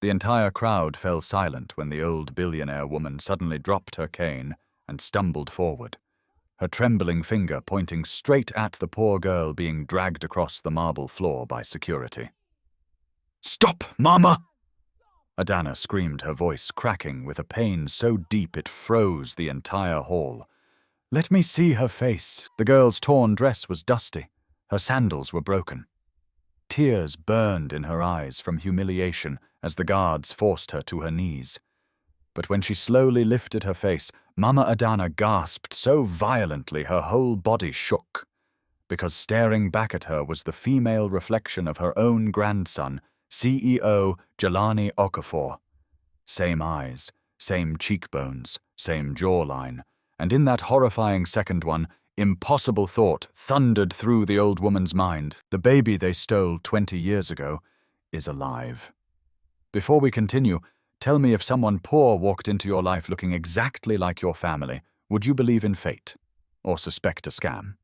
The entire crowd fell silent when the old billionaire woman suddenly dropped her cane and stumbled forward, her trembling finger pointing straight at the poor girl being dragged across the marble floor by security. "Stop, Mama!" Adana screamed, her voice cracking with a pain so deep it froze the entire hall. "Let me see her face." The girl's torn dress was dusty. Her sandals were broken. Tears burned in her eyes from humiliation as the guards forced her to her knees. But when she slowly lifted her face, Mama Adana gasped so violently her whole body shook, because staring back at her was the female reflection of her own grandson, CEO Jelani Okafor. Same eyes, same cheekbones, same jawline, and in that horrifying second one, impossible thought thundered through the old woman's mind. The baby they stole 20 years ago is alive. Before we continue, tell me, if someone poor walked into your life looking exactly like your family, would you believe in fate or suspect a scam?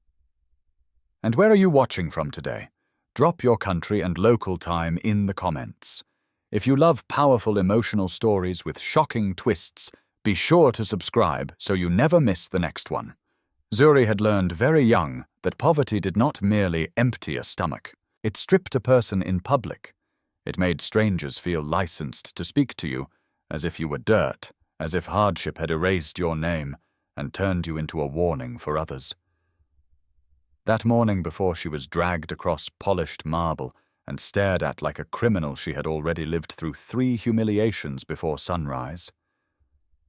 And where are you watching from today? Drop your country and local time in the comments. If you love powerful emotional stories with shocking twists, be sure to subscribe so you never miss the next one. Zuri had learned very young that poverty did not merely empty a stomach. It stripped a person in public. It made strangers feel licensed to speak to you, as if you were dirt, as if hardship had erased your name and turned you into a warning for others. That morning, before she was dragged across polished marble and stared at like a criminal, she had already lived through 3 humiliations before sunrise.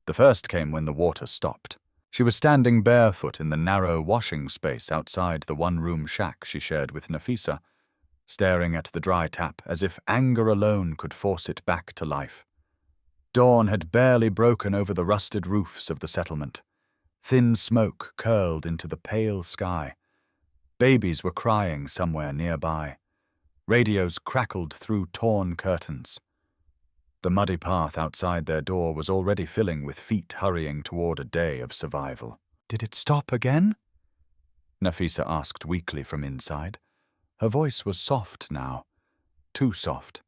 The first came when the water stopped. She was standing barefoot in the narrow washing space outside the one-room shack she shared with Nafisa, staring at the dry tap as if anger alone could force it back to life. Dawn had barely broken over the rusted roofs of the settlement. Thin smoke curled into the pale sky. Babies were crying somewhere nearby. Radios crackled through torn curtains. The muddy path outside their door was already filling with feet hurrying toward a day of survival. "Did it stop again?" Nafisa asked weakly from inside. Her voice was soft now, too soft.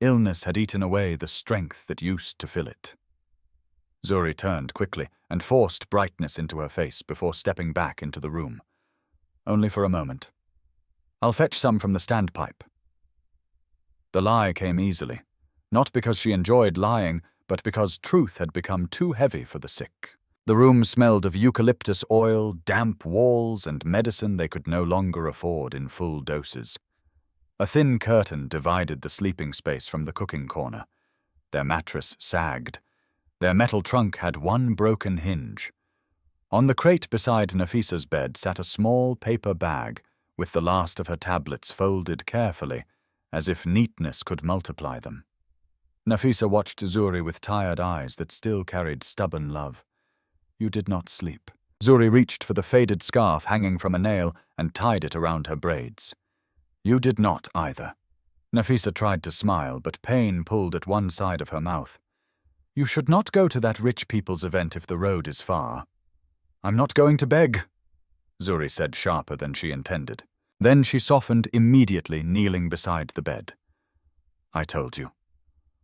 Illness had eaten away the strength that used to fill it. Zuri turned quickly and forced brightness into her face before stepping back into the room. Only for a moment. "I'll fetch some from the standpipe." The lie came easily, not because she enjoyed lying, but because truth had become too heavy for the sick. The room smelled of eucalyptus oil, damp walls, and medicine they could no longer afford in full doses. A thin curtain divided the sleeping space from the cooking corner. Their mattress sagged. Their metal trunk had one broken hinge. On the crate beside Nafisa's bed sat a small paper bag with the last of her tablets folded carefully, as if neatness could multiply them. Nafisa watched Zuri with tired eyes that still carried stubborn love. "You did not sleep." Zuri reached for the faded scarf hanging from a nail and tied it around her braids. "You did not either." Nafisa tried to smile, but pain pulled at one side of her mouth. "You should not go to that rich people's event if the road is far." "I'm not going to beg," Zuri said, sharper than she intended. Then she softened immediately, kneeling beside the bed. "I told you.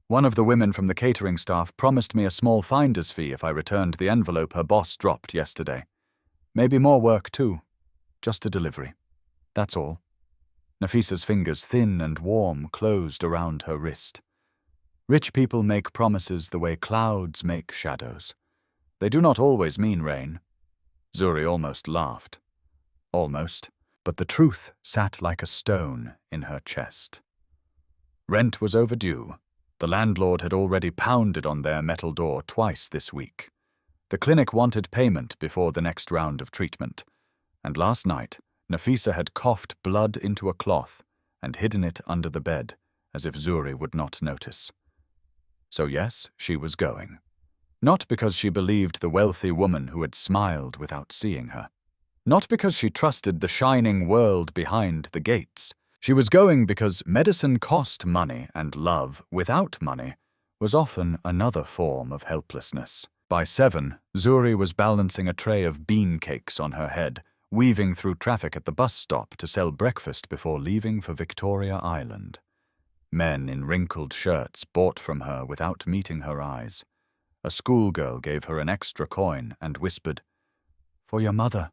One of the women from the catering staff promised me a small finder's fee if I returned the envelope her boss dropped yesterday. Maybe more work too. Just a delivery. That's all." Nafisa's fingers, thin and warm, closed around her wrist. "Rich people make promises the way clouds make shadows. They do not always mean rain." Zuri almost laughed. Almost, but the truth sat like a stone in her chest. Rent was overdue. The landlord had already pounded on their metal door twice this week. The clinic wanted payment before the next round of treatment, and last night Nafisa had coughed blood into a cloth and hidden it under the bed, as if Zuri would not notice. So yes, she was going. Not because she believed the wealthy woman who had smiled without seeing her. Not because she trusted the shining world behind the gates. She was going because medicine cost money, and love without money was often another form of helplessness. By 7, Zuri was balancing a tray of bean cakes on her head, weaving through traffic at the bus stop to sell breakfast before leaving for Victoria Island. Men in wrinkled shirts bought from her without meeting her eyes. A schoolgirl gave her an extra coin and whispered, "For your mother."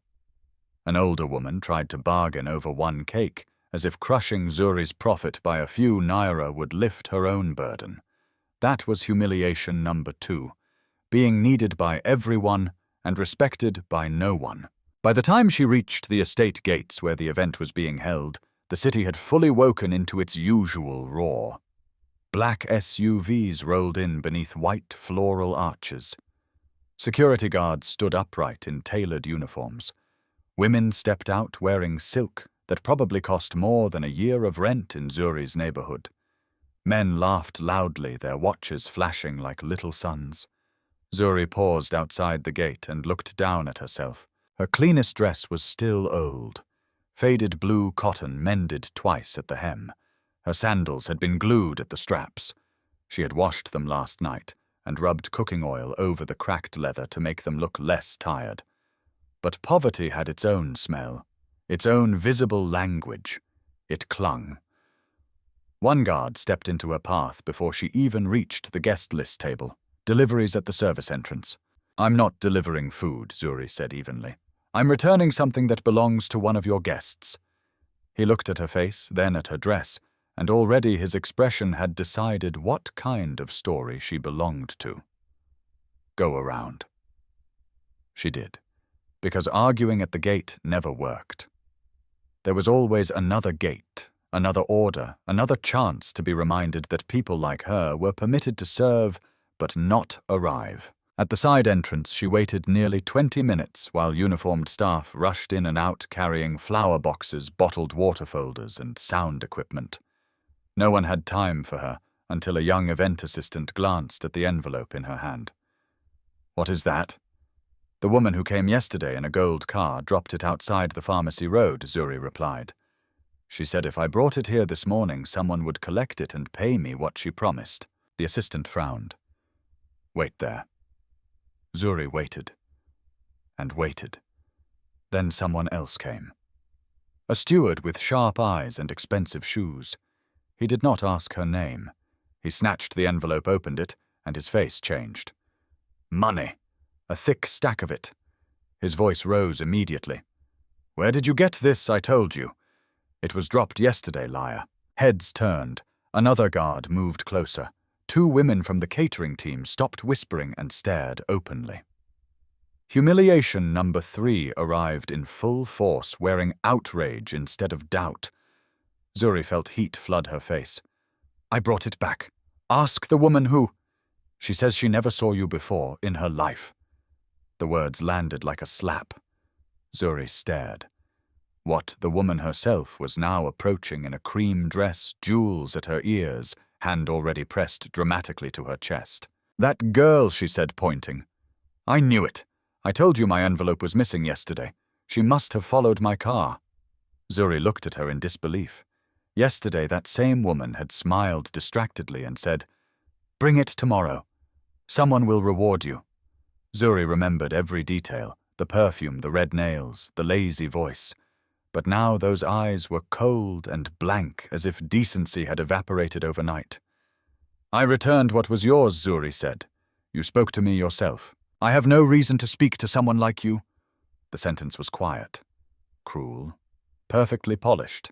An older woman tried to bargain over one cake, as if crushing Zuri's profit by a few naira would lift her own burden. That was humiliation number 2, being needed by everyone and respected by no one. By the time she reached the estate gates where the event was being held, the city had fully woken into its usual roar. Black SUVs rolled in beneath white floral arches. Security guards stood upright in tailored uniforms. Women stepped out wearing silk that probably cost more than a year of rent in Zuri's neighborhood. Men laughed loudly, their watches flashing like little suns. Zuri paused outside the gate and looked down at herself. Her cleanest dress was still old. Faded blue cotton mended twice at the hem. Her sandals had been glued at the straps. She had washed them last night and rubbed cooking oil over the cracked leather to make them look less tired. But poverty had its own smell, its own visible language. It clung. One guard stepped into her path before she even reached the guest list table. Deliveries at the service entrance. "I'm not delivering food," Zuri said evenly. "I'm returning something that belongs to one of your guests." He looked at her face, then at her dress, and already his expression had decided what kind of story she belonged to. "Go around." She did, because arguing at the gate never worked. There was always another gate, another order, another chance to be reminded that people like her were permitted to serve but not arrive. At the side entrance, she waited nearly 20 minutes while uniformed staff rushed in and out carrying flower boxes, bottled water folders, and sound equipment. No one had time for her until a young event assistant glanced at the envelope in her hand. "What is that?" "The woman who came yesterday in a gold car dropped it outside the pharmacy road," Zuri replied. "She said if I brought it here this morning, someone would collect it and pay me what she promised." The assistant frowned. "Wait there." Zuri waited and waited. Then someone else came. A steward with sharp eyes and expensive shoes. He did not ask her name. He snatched the envelope, opened it, and his face changed. "Money. A thick stack of it." His voice rose immediately. "Where did you get this, I told you? It was dropped yesterday, liar." Heads turned. Another guard moved closer. 2 women from the catering team stopped whispering and stared openly. Humiliation number 3 arrived in full force, wearing outrage instead of doubt. Zuri felt heat flood her face. "I brought it back. Ask the woman who—" "She says she never saw you before in her life." The words landed like a slap. Zuri stared. What, the woman herself was now approaching in a cream dress, jewels at her ears, hand already pressed dramatically to her chest. "That girl," she said, pointing. "I knew it. I told you my envelope was missing yesterday. She must have followed my car." Zuri looked at her in disbelief. Yesterday, that same woman had smiled distractedly and said, "Bring it tomorrow. Someone will reward you." Zuri remembered every detail, the perfume, the red nails, the lazy voice. But now those eyes were cold and blank, as if decency had evaporated overnight. "I returned what was yours," Zuri said. "You spoke to me yourself. I have no reason to speak to someone like you." The sentence was quiet, cruel, perfectly polished.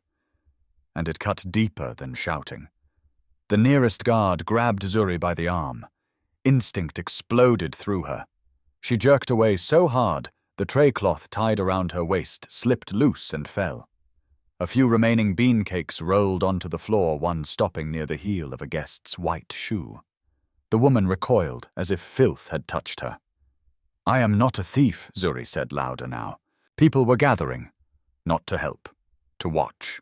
And it cut deeper than shouting. The nearest guard grabbed Zuri by the arm. Instinct exploded through her. She jerked away so hard, the tray cloth tied around her waist slipped loose and fell. A few remaining bean cakes rolled onto the floor, one stopping near the heel of a guest's white shoe. The woman recoiled, as if filth had touched her. "I am not a thief," Zuri said louder now. People were gathering, not to help, to watch.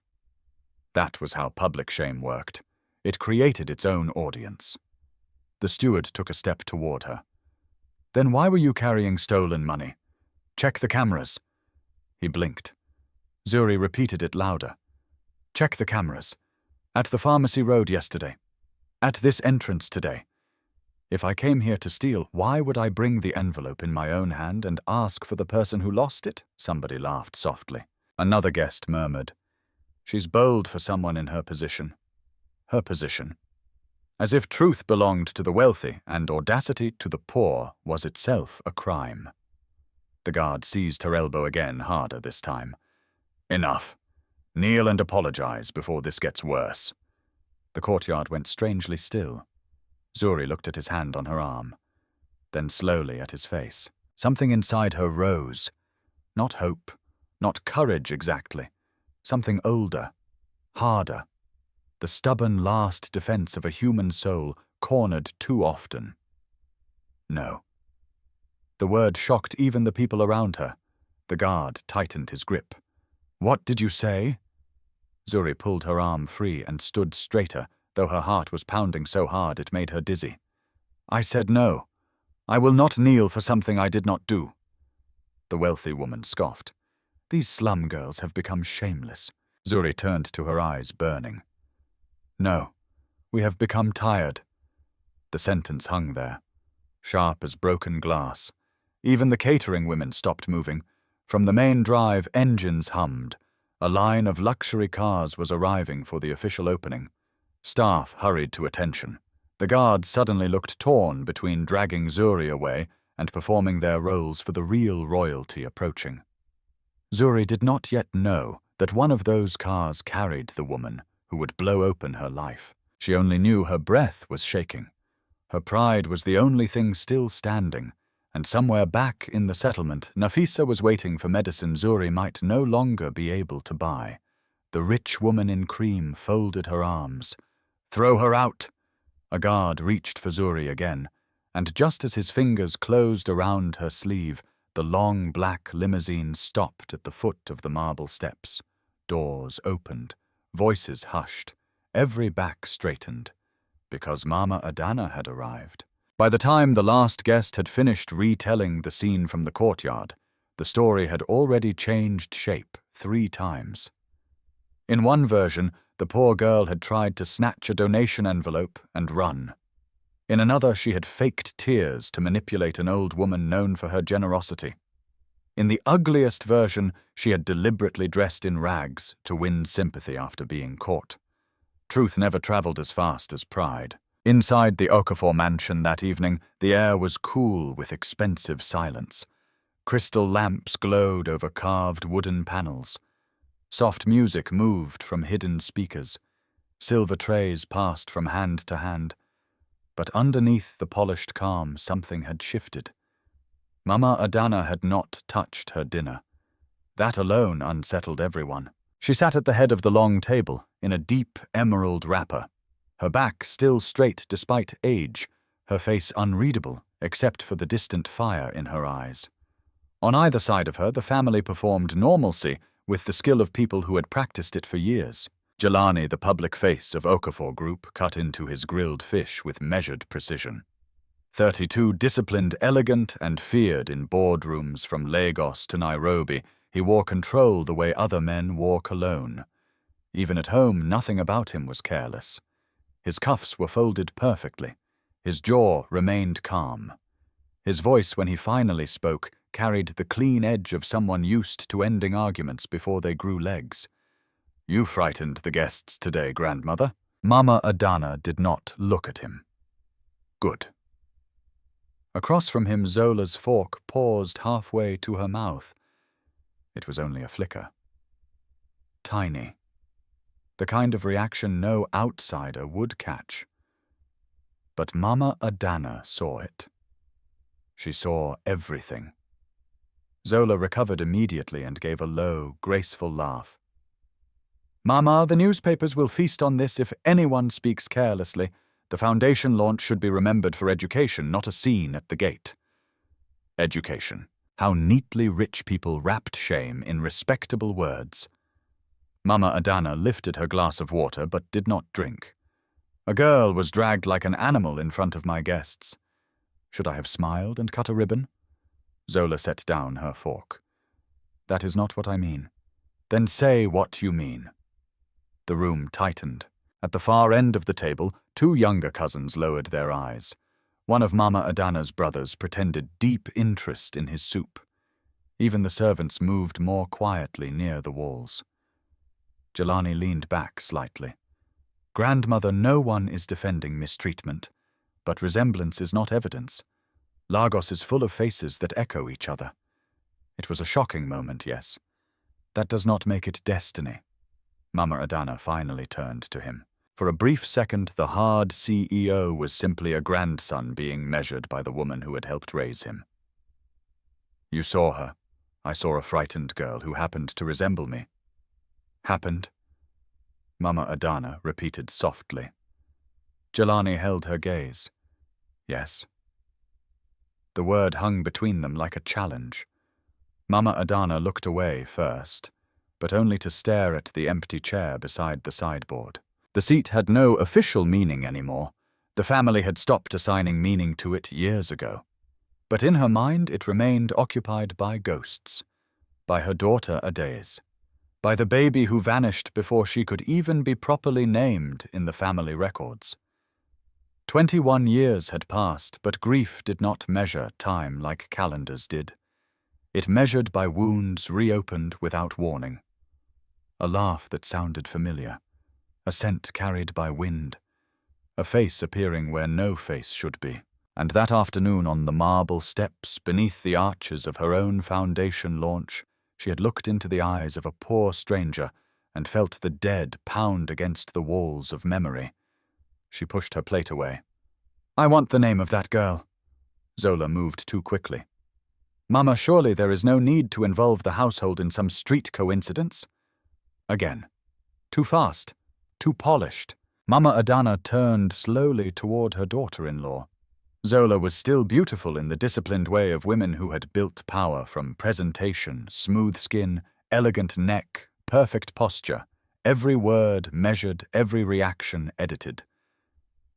That was how public shame worked. It created its own audience. The steward took a step toward her. "Then why were you carrying stolen money? Check the cameras." He blinked. Zuri repeated it louder. "Check the cameras. At the pharmacy road yesterday. At this entrance today. If I came here to steal, why would I bring the envelope in my own hand and ask for the person who lost it?" Somebody laughed softly. Another guest murmured, "She's bold for someone in her position." her position. As if truth belonged to the wealthy and audacity to the poor was itself a crime. The guard seized her elbow again, harder this time. Enough. Kneel and apologize before this gets worse. The courtyard went strangely still. Zuri looked at his hand on her arm, then slowly at his face. Something inside her rose. Not hope, not courage exactly. Something older, harder. The stubborn last defense of a human soul cornered too often. No. The word shocked even the people around her. The guard tightened his grip. What did you say? Zuri pulled her arm free and stood straighter, though her heart was pounding so hard it made her dizzy. I said no. I will not kneel for something I did not do. The wealthy woman scoffed. These slum girls have become shameless. Zuri turned to her eyes burning. No, we have become tired. The sentence hung there, sharp as broken glass. Even the catering women stopped moving. From the main drive, engines hummed. A line of luxury cars was arriving for the official opening. Staff hurried to attention. The guards suddenly looked torn between dragging Zuri away and performing their roles for the real royalty approaching. Zuri did not yet know that one of those cars carried the woman who would blow open her life. She only knew her breath was shaking. Her pride was the only thing still standing, and somewhere back in the settlement, Nafisa was waiting for medicine Zuri might no longer be able to buy. The rich woman in cream folded her arms. Throw her out! A guard reached for Zuri again, and just as his fingers closed around her sleeve, the long black limousine stopped at the foot of the marble steps. Doors opened. Voices hushed, every back straightened, because Mama Adana had arrived. By the time the last guest had finished retelling the scene from the courtyard, the story had already changed shape 3 times. In one version, the poor girl had tried to snatch a donation envelope and run. In another, she had faked tears to manipulate an old woman known for her generosity. In the ugliest version, she had deliberately dressed in rags to win sympathy after being caught. Truth never traveled as fast as pride. Inside the Okafor mansion that evening, the air was cool with expensive silence. Crystal lamps glowed over carved wooden panels. Soft music moved from hidden speakers. Silver trays passed from hand to hand. But underneath the polished calm, something had shifted. Mama Adana had not touched her dinner. That alone unsettled everyone. She sat at the head of the long table, in a deep emerald wrapper. Her back still straight despite age, her face unreadable except for the distant fire in her eyes. On either side of her, the family performed normalcy with the skill of people who had practiced it for years. Jelani, the public face of Okafor Group, cut into his grilled fish with measured precision. 32 disciplined, elegant, and feared in boardrooms from Lagos to Nairobi, he wore control the way other men wore cologne. Even at home, nothing about him was careless. His cuffs were folded perfectly. His jaw remained calm. His voice, when he finally spoke, carried the clean edge of someone used to ending arguments before they grew legs. You frightened the guests today, grandmother. Mama Adana did not look at him. Good. Across from him, Zola's fork paused halfway to her mouth. It was only a flicker. Tiny. The kind of reaction no outsider would catch. But Mama Adana saw it. She saw everything. Zola recovered immediately and gave a low, graceful laugh. Mama, the newspapers will feast on this if anyone speaks carelessly. The foundation launch should be remembered for education, not a scene at the gate. Education. How neatly rich people wrapped shame in respectable words. Mama Adana lifted her glass of water but did not drink. A girl was dragged like an animal in front of my guests. Should I have smiled and cut a ribbon? Zola set down her fork. That is not what I mean. Then say what you mean. The room tightened. At the far end of the table, 2 younger cousins lowered their eyes. One of Mama Adana's brothers pretended deep interest in his soup. Even the servants moved more quietly near the walls. Jelani leaned back slightly. Grandmother, no one is defending mistreatment, but resemblance is not evidence. Lagos is full of faces that echo each other. It was a shocking moment, yes. That does not make it destiny. Mama Adana finally turned to him. For a brief second, the hard CEO was simply a grandson being measured by the woman who had helped raise him. You saw her. I saw a frightened girl who happened to resemble me. Happened? Mama Adana repeated softly. Jelani held her gaze. Yes. The word hung between them like a challenge. Mama Adana looked away first, but only to stare at the empty chair beside the sideboard. The seat had no official meaning anymore. The family had stopped assigning meaning to it years ago. But in her mind it remained occupied by ghosts, by her daughter Adaze, by the baby who vanished before she could even be properly named in the family records. 21 years had passed, but grief did not measure time like calendars did. It measured by wounds reopened without warning. A laugh that sounded familiar, a scent carried by wind, a face appearing where no face should be. And that afternoon on the marble steps beneath the arches of her own foundation launch, she had looked into the eyes of a poor stranger and felt the dead pound against the walls of memory. She pushed her plate away. I want the name of that girl. Zola moved too quickly. Mama, surely there is no need to involve the household in some street coincidence. Again. Too fast. Too polished. Mama Adana turned slowly toward her daughter-in-law. Zola was still beautiful in the disciplined way of women who had built power from presentation, smooth skin, elegant neck, perfect posture, every word measured, every reaction edited.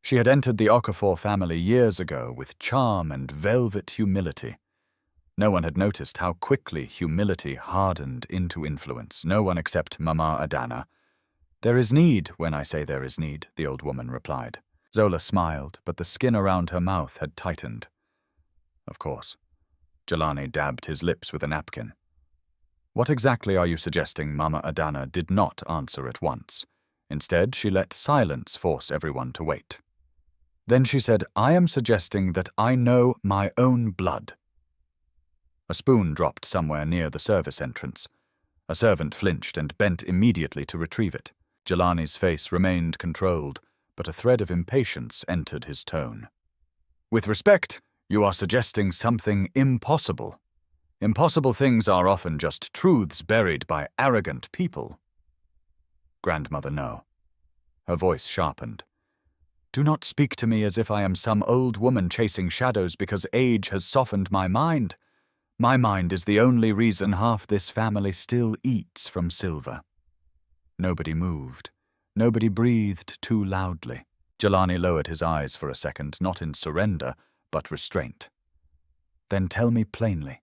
She had entered the Okafor family years ago with charm and velvet humility. No one had noticed how quickly humility hardened into influence, no one except Mama Adana. There is need when I say there is need, the old woman replied. Zola smiled, but the skin around her mouth had tightened. Of course. Jelani dabbed his lips with a napkin. What exactly are you suggesting? Mama Adana did not answer at once. Instead, she let silence force everyone to wait. Then she said, I am suggesting that I know my own blood. A spoon dropped somewhere near the service entrance. A servant flinched and bent immediately to retrieve it. Jelani's face remained controlled, but a thread of impatience entered his tone. With respect, you are suggesting something impossible. Impossible things are often just truths buried by arrogant people. Grandmother, no. Her voice sharpened. Do not speak to me as if I am some old woman chasing shadows because age has softened my mind. My mind is the only reason half this family still eats from silver. Nobody moved. Nobody breathed too loudly. Jelani lowered his eyes for a second, not in surrender, but restraint. Then tell me plainly,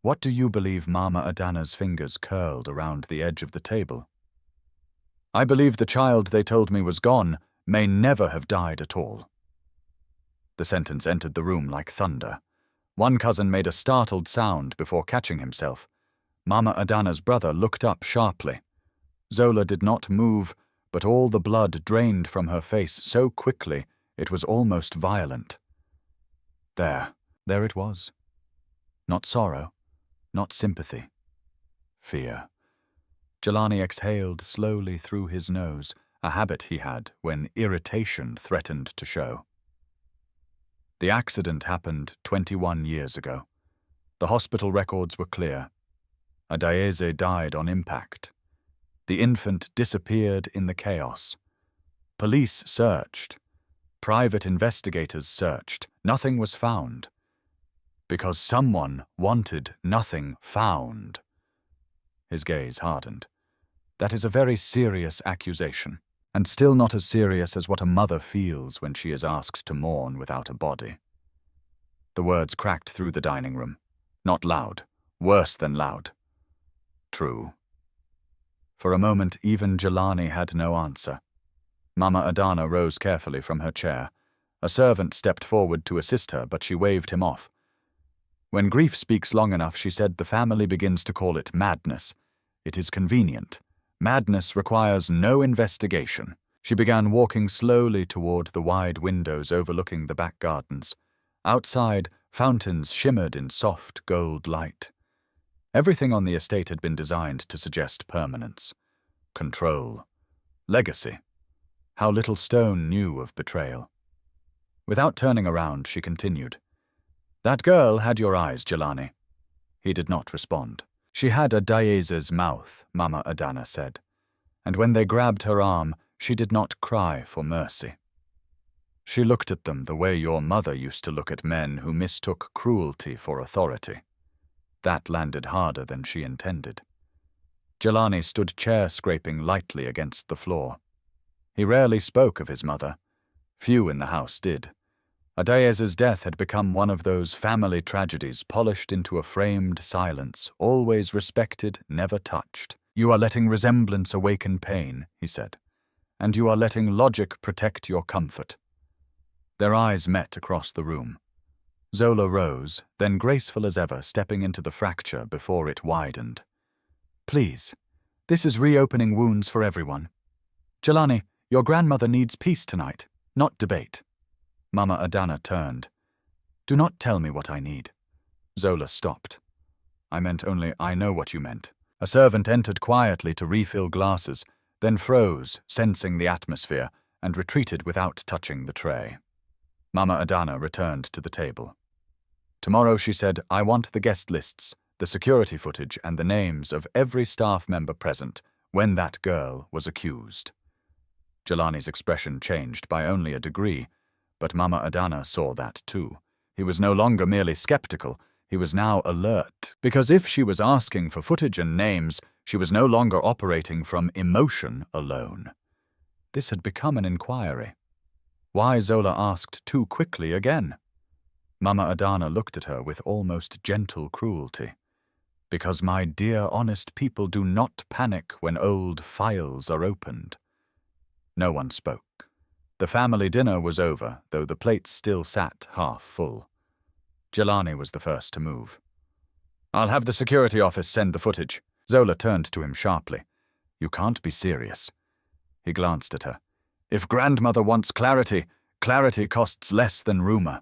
what do you believe? Mama Adana's fingers curled around the edge of the table. I believe the child they told me was gone may never have died at all. The sentence entered the room like thunder. One cousin made a startled sound before catching himself. Mama Adana's brother looked up sharply. Zola did not move, but all the blood drained from her face so quickly it was almost violent. There it was. Not sorrow, not sympathy. Fear. Jelani exhaled slowly through his nose, a habit he had when irritation threatened to show. The accident happened 21 years ago. The hospital records were clear. Adaeze died on impact. The infant disappeared in the chaos. Police searched. Private investigators searched. Nothing was found. Because someone wanted nothing found. His gaze hardened. That is a very serious accusation, and still not as serious as what a mother feels when she is asked to mourn without a body. The words cracked through the dining room. Not loud. Worse than loud. True. For a moment, even Jelani had no answer. Mama Adana rose carefully from her chair. A servant stepped forward to assist her, but she waved him off. When grief speaks long enough, she said, the family begins to call it madness. It is convenient. Madness requires no investigation. She began walking slowly toward the wide windows overlooking the back gardens. Outside, fountains shimmered in soft gold light. Everything on the estate had been designed to suggest permanence, control, legacy. How little Stone knew of betrayal. Without turning around, she continued. "That girl had your eyes, Jelani." He did not respond. "She had a Daeza's mouth," Mama Adana said, "and when they grabbed her arm, she did not cry for mercy. She looked at them the way your mother used to look at men who mistook cruelty for authority. That landed harder than she intended." Jelani stood chair-scraping lightly against the floor. He rarely spoke of his mother. Few in the house did. Adaeza's death had become one of those family tragedies polished into a framed silence, always respected, never touched. "You are letting resemblance awaken pain," he said, "and you are letting logic protect your comfort." Their eyes met across the room. Zola rose, then graceful as ever, stepping into the fracture before it widened. "Please, this is reopening wounds for everyone. Jelani, your grandmother needs peace tonight, not debate." Mama Adana turned. "Do not tell me what I need." Zola stopped. "I meant only I know what you meant." A servant entered quietly to refill glasses, then froze, sensing the atmosphere, and retreated without touching the tray. Mama Adana returned to the table. "Tomorrow," she said, "I want the guest lists, the security footage, and the names of every staff member present when that girl was accused." Jelani's expression changed by only a degree, but Mama Adana saw that too. He was no longer merely skeptical, he was now alert, because if she was asking for footage and names, she was no longer operating from emotion alone. This had become an inquiry. Why Zola asked too quickly again? Mama Adana looked at her with almost gentle cruelty. "Because my dear honest people do not panic when old files are opened." No one spoke. The family dinner was over, though the plates still sat half full. Jelani was the first to move. "I'll have the security office send the footage." Zola turned to him sharply. "You can't be serious." He glanced at her. "If grandmother wants clarity, clarity costs less than rumor."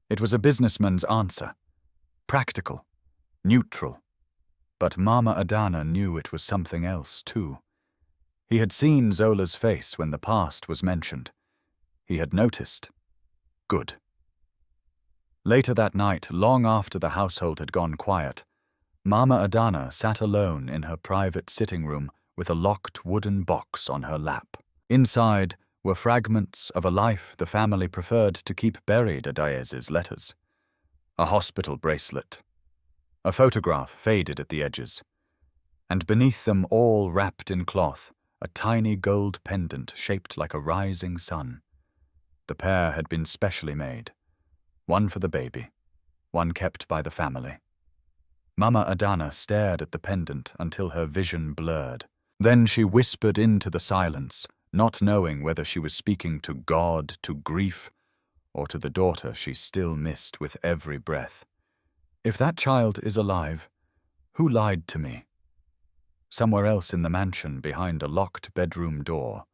It was a businessman's answer. Practical. Neutral. But Mama Adana knew it was something else, too. He had seen Zola's face when the past was mentioned. He had noticed. Good. Later that night, long after the household had gone quiet, Mama Adana sat alone in her private sitting room with a locked wooden box on her lap. Inside were fragments of a life the family preferred to keep buried Adaeza's letters. A hospital bracelet. A photograph faded at the edges. And beneath them, all wrapped in cloth, a tiny gold pendant shaped like a rising sun. The pair had been specially made. One for the baby, one kept by the family. Mama Adana stared at the pendant until her vision blurred. Then she whispered into the silence, not knowing whether she was speaking to God, to grief, or to the daughter she still missed with every breath. "If that child is alive, who lied to me?" Somewhere else in the mansion, behind a locked bedroom door.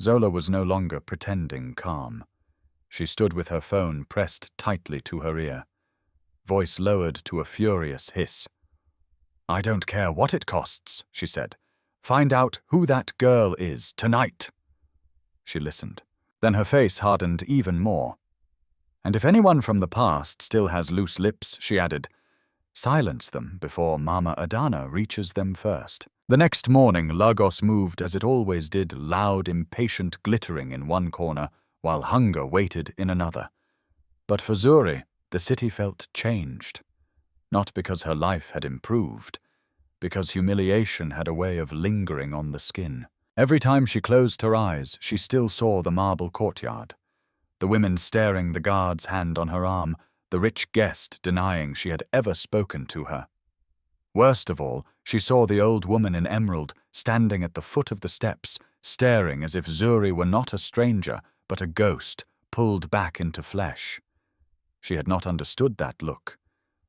Zola was no longer pretending calm. She stood with her phone pressed tightly to her ear, voice lowered to a furious hiss. "I don't care what it costs," she said. "Find out who that girl is, tonight." She listened. Then her face hardened even more. "And if anyone from the past still has loose lips," she added, "silence them before Mama Adana reaches them first." The next morning, Lagos moved as it always did, loud, impatient glittering in one corner, while hunger waited in another. But for Zuri, the city felt changed. Not because her life had improved, because humiliation had a way of lingering on the skin. Every time she closed her eyes, she still saw the marble courtyard. The women staring, the guard's hand on her arm, the rich guest denying she had ever spoken to her. Worst of all, she saw the old woman in emerald standing at the foot of the steps, staring as if Zuri were not a stranger, but a ghost, pulled back into flesh. She had not understood that look.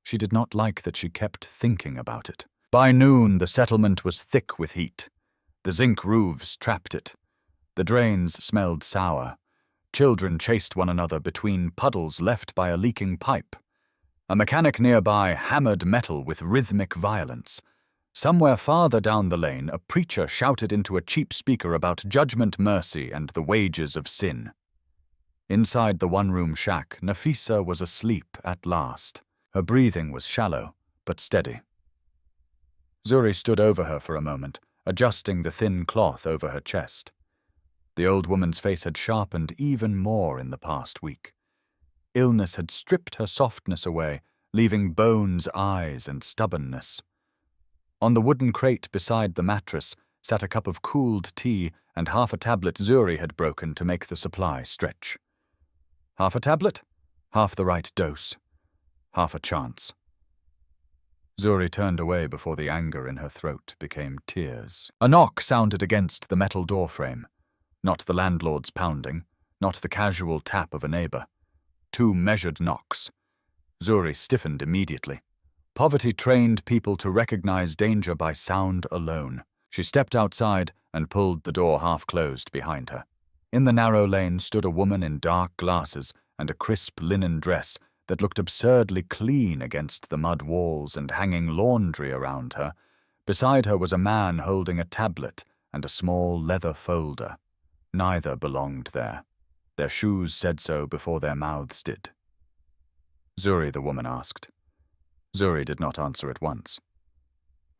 She did not like that she kept thinking about it. By noon, the settlement was thick with heat. The zinc roofs trapped it. The drains smelled sour. Children chased one another between puddles left by a leaking pipe. A mechanic nearby hammered metal with rhythmic violence. Somewhere farther down the lane, a preacher shouted into a cheap speaker about judgment, mercy, and the wages of sin. Inside the one-room shack, Nafisa was asleep at last. Her breathing was shallow, but steady. Zuri stood over her for a moment, adjusting the thin cloth over her chest. The old woman's face had sharpened even more in the past week. Illness had stripped her softness away, leaving bones, eyes, and stubbornness. On the wooden crate beside the mattress sat a cup of cooled tea and half a tablet Zuri had broken to make the supply stretch. Half a tablet, half the right dose, half a chance. Zuri turned away before the anger in her throat became tears. A knock sounded against the metal doorframe. Not the landlord's pounding, not the casual tap of a neighbor. 2 measured knocks. Zuri stiffened immediately. Poverty trained people to recognize danger by sound alone. She stepped outside and pulled the door half closed behind her. In the narrow lane stood a woman in dark glasses and a crisp linen dress that looked absurdly clean against the mud walls and hanging laundry around her. Beside her was a man holding a tablet and a small leather folder. Neither belonged there. Their shoes said so before their mouths did. Zuri, the woman asked. Zuri did not answer at once.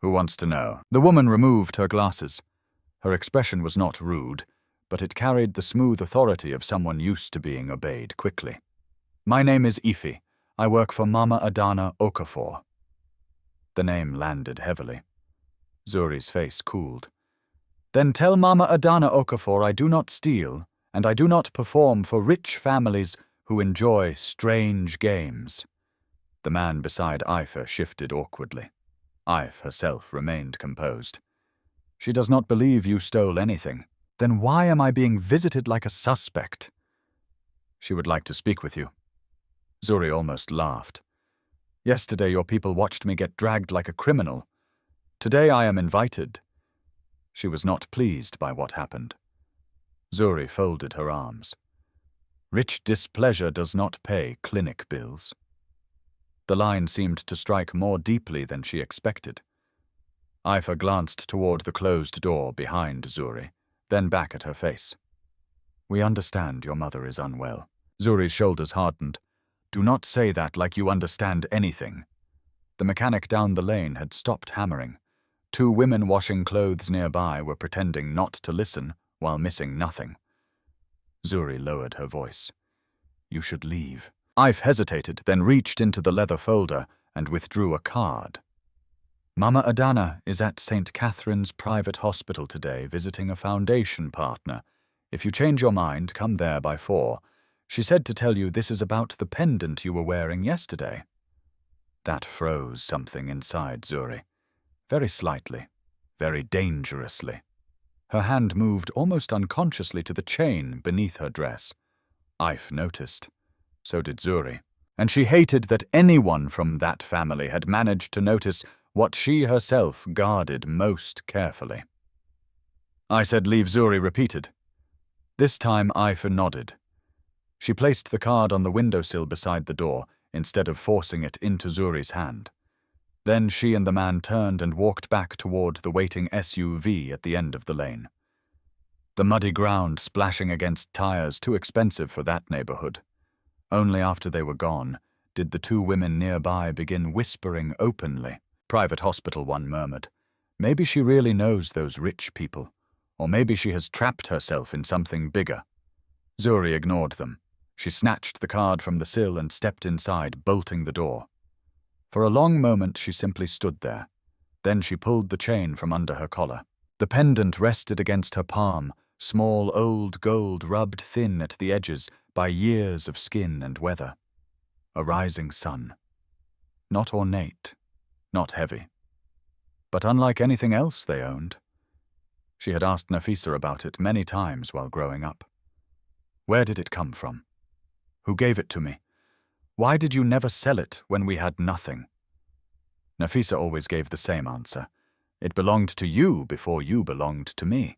Who wants to know? The woman removed her glasses. Her expression was not rude, but it carried the smooth authority of someone used to being obeyed quickly. My name is Ife. I work for Mama Adana Okafor. The name landed heavily. Zuri's face cooled. Then tell Mama Adana Okafor I do not steal, and I do not perform for rich families who enjoy strange games. The man beside Ife shifted awkwardly. Ife herself remained composed. She does not believe you stole anything. Then why am I being visited like a suspect? She would like to speak with you. Zuri almost laughed. Yesterday your people watched me get dragged like a criminal. Today I am invited. She was not pleased by what happened. Zuri folded her arms. Rich displeasure does not pay clinic bills. The line seemed to strike more deeply than she expected. Ife glanced toward the closed door behind Zuri, then back at her face. We understand your mother is unwell. Zuri's shoulders hardened. Do not say that like you understand anything. The mechanic down the lane had stopped hammering. 2 women washing clothes nearby were pretending not to listen while missing nothing. Zuri lowered her voice. You should leave. Ife hesitated, then reached into the leather folder and withdrew a card. Mama Adana is at St. Catherine's private hospital today visiting a foundation partner. If you change your mind, come there by 4. She said to tell you this is about the pendant you were wearing yesterday. That froze something inside Zuri. Very slightly, very dangerously. Her hand moved almost unconsciously to the chain beneath her dress. Ife noticed. So did Zuri. And she hated that anyone from that family had managed to notice what she herself guarded most carefully. I said leave, Zuri repeated. This time Ife nodded. She placed the card on the windowsill beside the door instead of forcing it into Zuri's hand. Then she and the man turned and walked back toward the waiting SUV at the end of the lane. The muddy ground splashing against tires too expensive for that neighborhood. Only after they were gone did the 2 women nearby begin whispering openly. Private hospital, one murmured. Maybe she really knows those rich people, or maybe she has trapped herself in something bigger. Zuri ignored them. She snatched the card from the sill and stepped inside, bolting the door. For a long moment she simply stood there. Then she pulled the chain from under her collar. The pendant rested against her palm, small old gold rubbed thin at the edges by years of skin and weather. A rising sun. Not ornate, not heavy. But unlike anything else they owned. She had asked Nafisa about it many times while growing up. Where did it come from? Who gave it to me? Why did you never sell it when we had nothing? Nafisa always gave the same answer. It belonged to you before you belonged to me.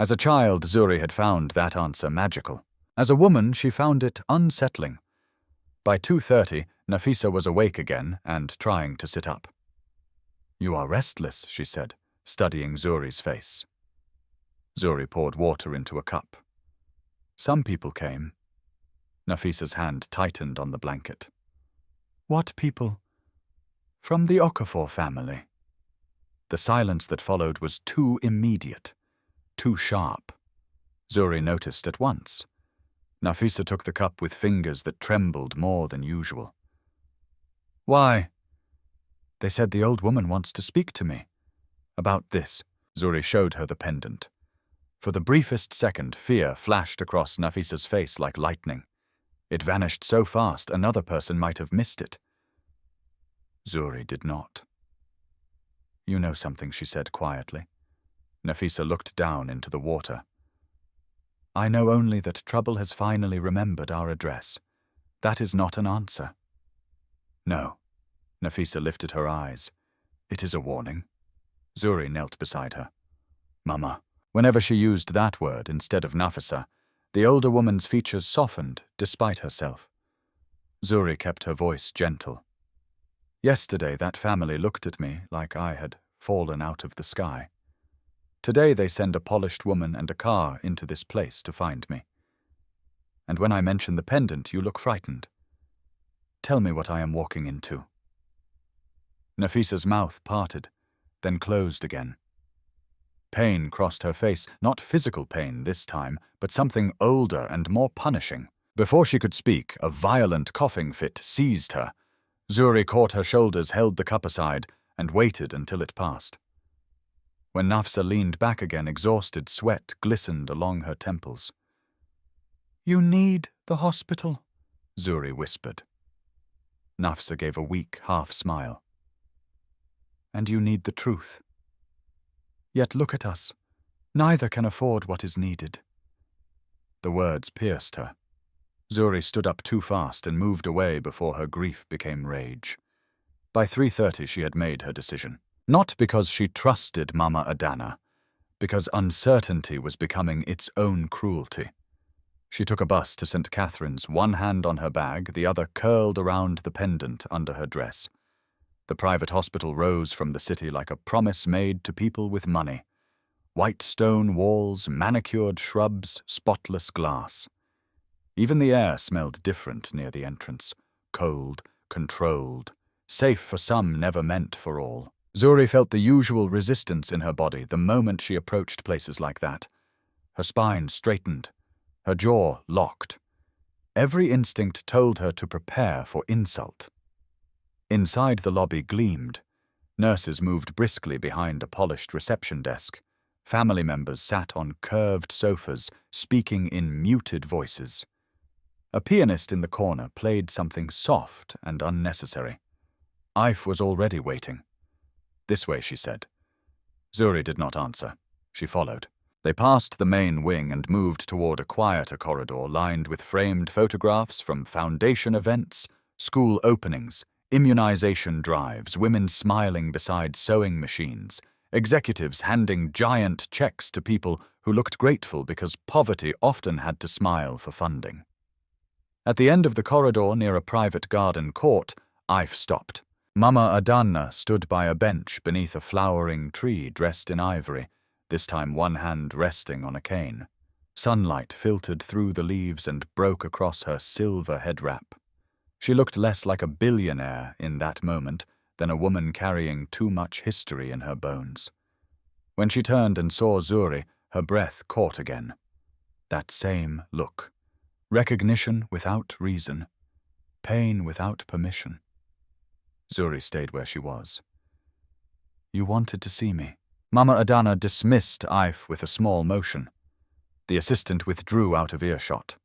As a child, Zuri had found that answer magical. As a woman, she found it unsettling. By 2:30, Nafisa was awake again and trying to sit up. "You are restless," she said, studying Zuri's face. Zuri poured water into a cup. "Some people came." Nafisa's hand tightened on the blanket. "What people?" "From the Okafor family." The silence that followed was too immediate, too sharp. Zuri noticed at once. Nafisa took the cup with fingers that trembled more than usual. "Why?" "They said the old woman wants to speak to me." "About this." Zuri showed her the pendant. For the briefest second, fear flashed across Nafisa's face like lightning. It vanished so fast another person might have missed it. Zuri did not. "You know something," she said quietly. Nafisa looked down into the water. "I know only that trouble has finally remembered our address. That is not an answer." "No." Nafisa lifted her eyes. "It is a warning." Zuri knelt beside her. "Mama." Whenever she used that word instead of Nafisa, the older woman's features softened despite herself. Zuri kept her voice gentle. "Yesterday that family looked at me like I had fallen out of the sky. Today they send a polished woman and a car into this place to find me. And when I mention the pendant, you look frightened. Tell me what I am walking into." Nafisa's mouth parted, then closed again. Pain crossed her face, not physical pain this time, but something older and more punishing. Before she could speak, a violent coughing fit seized her. Zuri caught her shoulders, held the cup aside, and waited until it passed. When Nafisa leaned back again, exhausted, sweat glistened along her temples. "You need the hospital," Zuri whispered. Nafisa gave a weak half-smile. "And you need the truth. Yet look at us. Neither can afford what is needed." The words pierced her. Zuri stood up too fast and moved away before her grief became rage. By 3:30 she had made her decision. Not because she trusted Mama Adana, because uncertainty was becoming its own cruelty. She took a bus to St. Catherine's, one hand on her bag, the other curled around the pendant under her dress. The private hospital rose from the city like a promise made to people with money. White stone walls, manicured shrubs, spotless glass. Even the air smelled different near the entrance. Cold, controlled, safe for some, never meant for all. Zuri felt the usual resistance in her body the moment she approached places like that. Her spine straightened, her jaw locked. Every instinct told her to prepare for insult. Inside the lobby gleamed. Nurses moved briskly behind a polished reception desk. Family members sat on curved sofas, speaking in muted voices. A pianist in the corner played something soft and unnecessary. Ife was already waiting. "This way," she said. Zuri did not answer. She followed. They passed the main wing and moved toward a quieter corridor lined with framed photographs from foundation events, school openings, immunization drives, women smiling beside sewing machines, executives handing giant checks to people who looked grateful because poverty often had to smile for funding. At the end of the corridor near a private garden court, Ife stopped. Mama Adana stood by a bench beneath a flowering tree dressed in ivory, this time one hand resting on a cane. Sunlight filtered through the leaves and broke across her silver head wrap. She looked less like a billionaire in that moment than a woman carrying too much history in her bones. When she turned and saw Zuri, her breath caught again. That same look. Recognition without reason. Pain without permission. Zuri stayed where she was. "You wanted to see me." Mama Adana dismissed Ife with a small motion. The assistant withdrew out of earshot.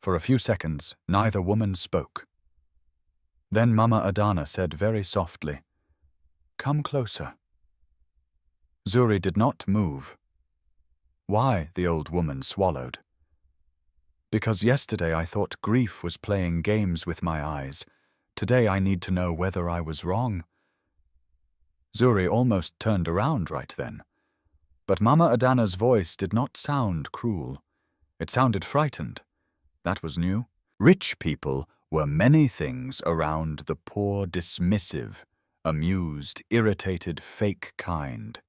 For a few seconds, neither woman spoke. Then Mama Adana said very softly, "Come closer." Zuri did not move. Why, the old woman swallowed. "Because yesterday I thought grief was playing games with my eyes. Today I need to know whether I was wrong." Zuri almost turned around right then. But Mama Adana's voice did not sound cruel. It sounded frightened. That was new. Rich people were many things around the poor, dismissive, amused, irritated, fake kind.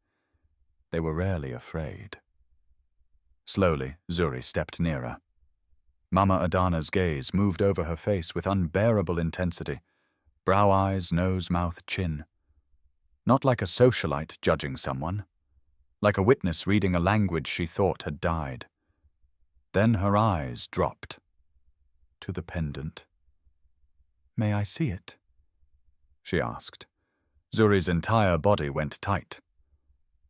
They were rarely afraid. Slowly, Zuri stepped nearer. Mama Adana's gaze moved over her face with unbearable intensity. Brow, eyes, nose, mouth, chin. Not like a socialite judging someone. Like a witness reading a language she thought had died. Then her eyes dropped to the pendant. "May I see it?" she asked. Zuri's entire body went tight.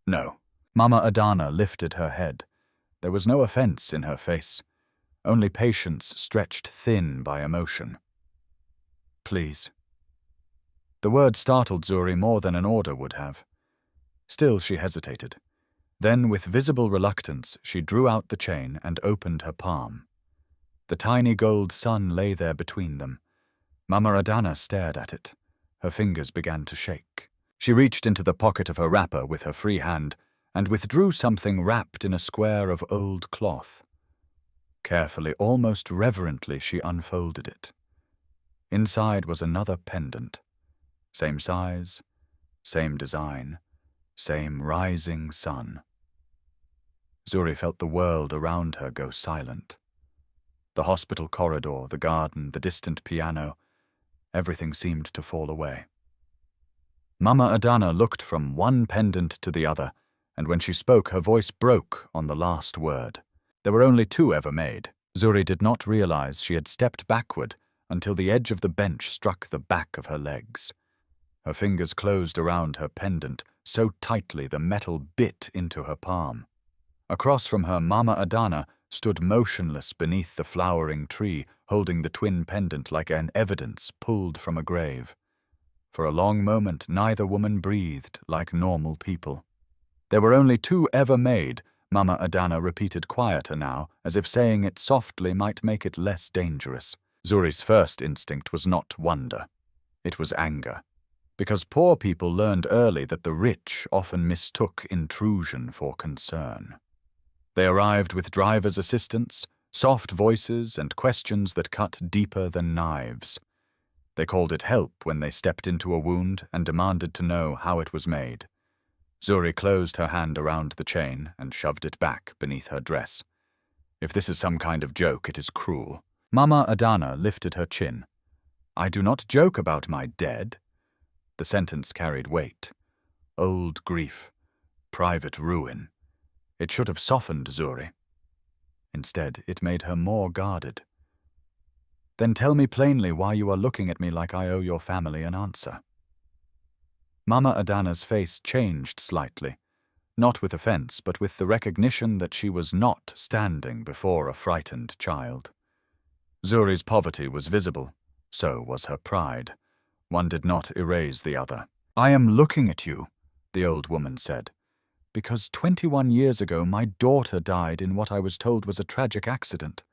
"No." Mama Adana lifted her head. There was no offense in her face, only patience stretched thin by emotion. "Please." The word startled Zuri more than an order would have. Still she hesitated. Then, with visible reluctance, she drew out the chain and opened her palm. The tiny gold sun lay there between them. Mama Adana stared at it. Her fingers began to shake. She reached into the pocket of her wrapper with her free hand and withdrew something wrapped in a square of old cloth. Carefully, almost reverently, she unfolded it. Inside was another pendant. Same size, same design, same rising sun. Zuri felt the world around her go silent. The hospital corridor, the garden, the distant piano, everything seemed to fall away. Mama Adana looked from one pendant to the other, and when she spoke, her voice broke on the last word. There were only 2 ever made. Zuri did not realize she had stepped backward until the edge of the bench struck the back of her legs. Her fingers closed around her pendant so tightly the metal bit into her palm. Across from her, Mama Adana stood motionless beneath the flowering tree, holding the twin pendant like an evidence pulled from a grave. For a long moment, neither woman breathed like normal people. There were only 2 ever made, Mama Adana repeated quieter now, as if saying it softly might make it less dangerous. Zuri's first instinct was not wonder. It was anger. Because poor people learned early that the rich often mistook intrusion for concern. They arrived with driver's assistants, soft voices, and questions that cut deeper than knives. They called it help when they stepped into a wound and demanded to know how it was made. Zuri closed her hand around the chain and shoved it back beneath her dress. "If this is some kind of joke, it is cruel." Mama Adana lifted her chin. "I do not joke about my dead." The sentence carried weight. Old grief. Private ruin. It should have softened Zuri. Instead, it made her more guarded. "Then tell me plainly why you are looking at me like I owe your family an answer." Mama Adana's face changed slightly, not with offense, but with the recognition that she was not standing before a frightened child. Zuri's poverty was visible, so was her pride. One did not erase the other. "I am looking at you," the old woman said, "because 21 years ago my daughter died in what I was told was a tragic accident.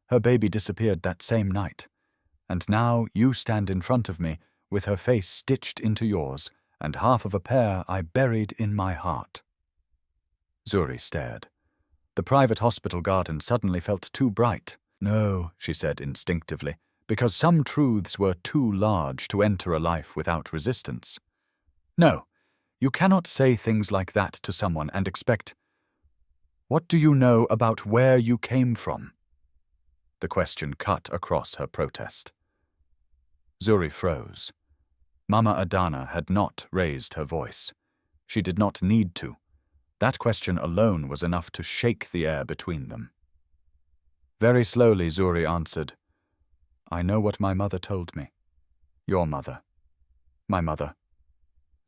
Her baby disappeared that same night. And now you stand in front of me with her face stitched into yours and half of a pear I buried in my heart." Zuri stared. The private hospital garden suddenly felt too bright. "No," she said instinctively, because some truths were too large to enter a life without resistance. "No, you cannot say things like that to someone and expect— What do you know about where you came from?" The question cut across her protest. Zuri froze. Mama Adana had not raised her voice. She did not need to. That question alone was enough to shake the air between them. Very slowly, Zuri answered, "I know what my mother told me." "Your mother." "My mother,"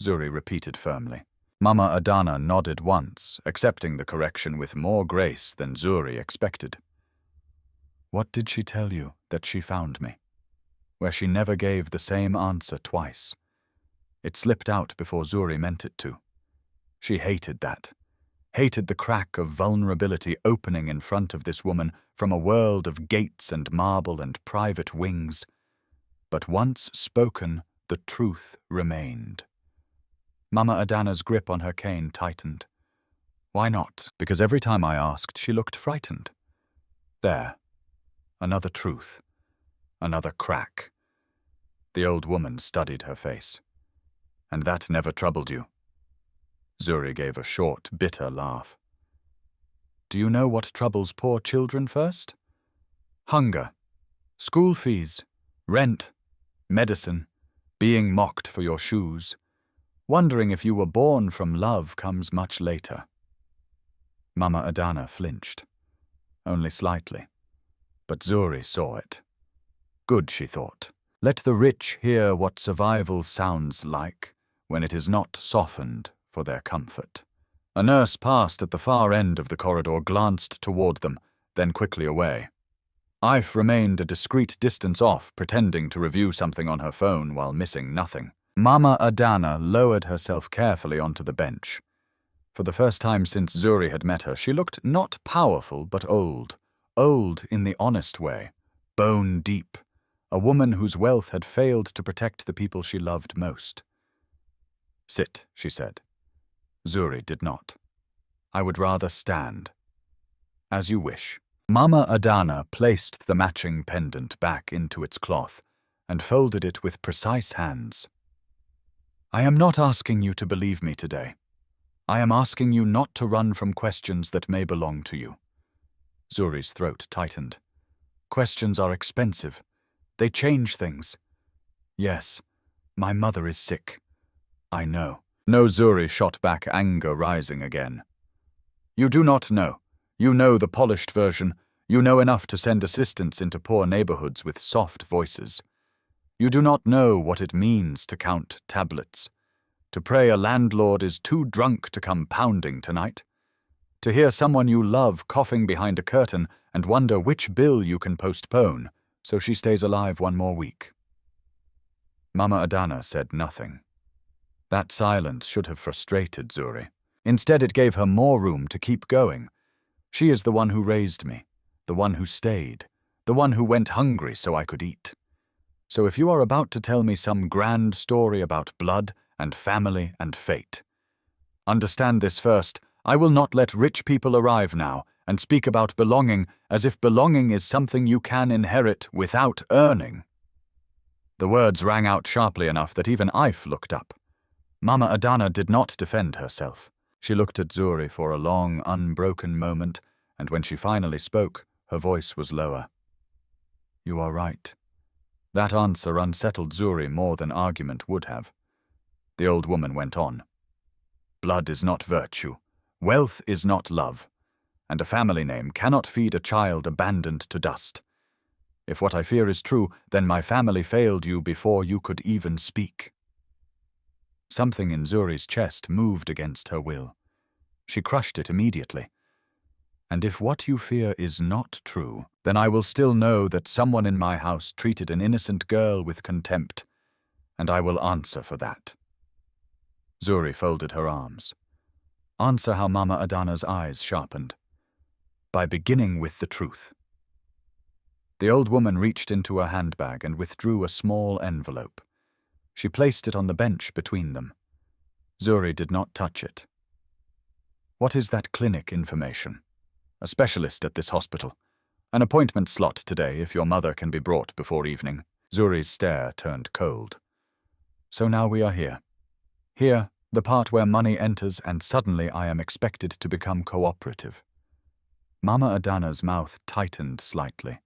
Zuri repeated firmly. Mama Adana nodded once, accepting the correction with more grace than Zuri expected. "What did she tell you that she found me?" Where she never gave the same answer twice. It slipped out before Zuri meant it to. She hated that. Hated the crack of vulnerability opening in front of this woman from a world of gates and marble and private wings. But once spoken, the truth remained. Mama Adana's grip on her cane tightened. Why not? Because every time I asked, she looked frightened. There. Another truth. Another crack. The old woman studied her face. And that never troubled you? Zuri gave a short, bitter laugh. Do you know what troubles poor children first? Hunger, school fees, rent, medicine, being mocked for your shoes. Wondering if you were born from love comes much later. Mama Adana flinched. Only slightly. But Zuri saw it. Good, she thought. Let the rich hear what survival sounds like when it is not softened for their comfort. A nurse passed at the far end of the corridor, glanced toward them, then quickly away. Ife remained a discreet distance off, pretending to review something on her phone while missing nothing. Mama Adana lowered herself carefully onto the bench. For the first time since Zuri had met her, she looked not powerful but old. Old in the honest way, bone deep, a woman whose wealth had failed to protect the people she loved most. Sit, she said. Zuri did not. I would rather stand. As you wish. Mama Adana placed the matching pendant back into its cloth and folded it with precise hands. I am not asking you to believe me today. I am asking you not to run from questions that may belong to you. Zuri's throat tightened. Questions are expensive. They change things. Yes, my mother is sick. I know. No, Zuri shot back, anger rising again. You do not know. You know the polished version. You know enough to send assistance into poor neighborhoods with soft voices. You do not know what it means to count tablets. To pray a landlord is too drunk to come pounding tonight. To hear someone you love coughing behind a curtain and wonder which bill you can postpone so she stays alive one more week. Mama Adana said nothing. That silence should have frustrated Zuri. Instead, it gave her more room to keep going. She is the one who raised me, the one who stayed, the one who went hungry so I could eat. So if you are about to tell me some grand story about blood and family and fate, understand this first. I will not let rich people arrive now and speak about belonging as if belonging is something you can inherit without earning. The words rang out sharply enough that even Ife looked up. Mama Adana did not defend herself. She looked at Zuri for a long, unbroken moment, and when she finally spoke, her voice was lower. You are right. That answer unsettled Zuri more than argument would have. The old woman went on. Blood is not virtue. Wealth is not love. And a family name cannot feed a child abandoned to dust. If what I fear is true, then my family failed you before you could even speak. Something in Zuri's chest moved against her will. She crushed it immediately. And if what you fear is not true, then I will still know that someone in my house treated an innocent girl with contempt, and I will answer for that. Zuri folded her arms. Answer how Mama Adana's eyes sharpened. By beginning with the truth. The old woman reached into her handbag and withdrew a small envelope. She placed it on the bench between them. Zuri did not touch it. What is that clinic information? A specialist at this hospital. An appointment slot today if your mother can be brought before evening. Zuri's stare turned cold. So now we are here. Here, the part where money enters and suddenly I am expected to become cooperative. Mama Adana's mouth tightened slightly.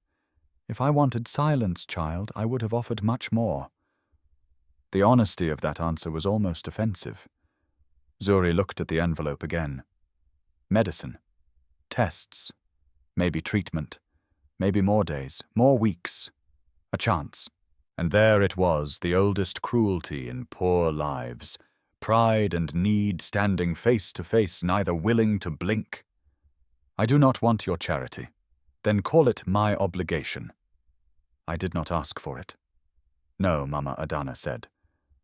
If I wanted silence, child, I would have offered much more. The honesty of that answer was almost offensive. Zuri looked at the envelope again. Medicine. Tests. Maybe treatment. Maybe more days, more weeks. A chance. And there it was, the oldest cruelty in poor lives. Pride and need standing face to face, neither willing to blink. I do not want your charity. Then call it my obligation. I did not ask for it. No, Mama Adana said.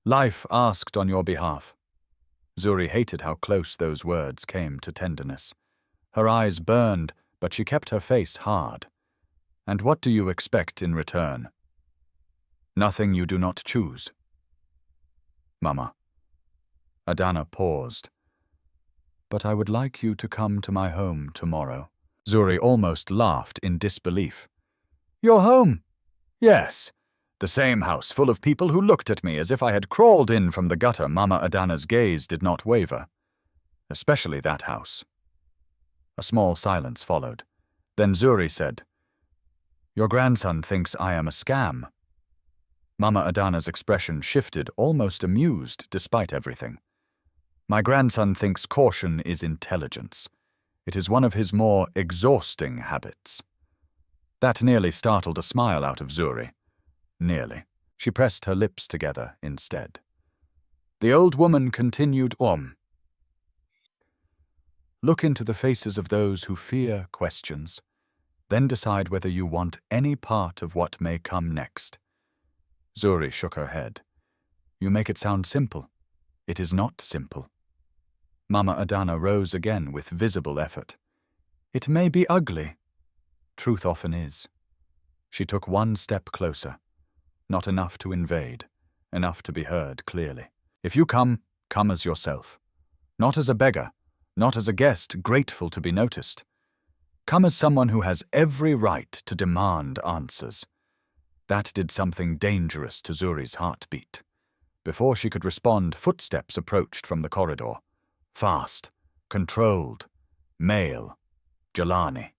Life asked on your behalf. Zuri hated how close those words came to tenderness. Her eyes burned, but she kept her face hard. And what do you expect in return? Nothing you do not choose. Mama. Adana paused. but I would like you to come to my home tomorrow." Zuri almost laughed in disbelief. "Your home?" "Yes. The same house full of people who looked at me as if I had crawled in from the gutter." Mama Adana's gaze did not waver. "Especially that house." A small silence followed. Then Zuri said, "Your grandson thinks I am a scam." Mama Adana's expression shifted, almost amused despite everything. "My grandson thinks caution is intelligence. It is one of his more exhausting habits." That nearly startled a smile out of Zuri. Nearly. She pressed her lips together instead. The old woman continued on. "Look into the faces of those who fear questions. Then decide whether you want any part of what may come next." Zuri shook her head. "You make it sound simple. It is not simple." Mama Adana rose again with visible effort. "It may be ugly. Truth often is." She took one step closer. Not enough to invade, enough to be heard clearly. "If you come, come as yourself. Not as a beggar, not as a guest grateful to be noticed. Come as someone who has every right to demand answers." That did something dangerous to Zuri's heartbeat. Before she could respond, footsteps approached from the corridor. Fast, controlled, male, Jelani.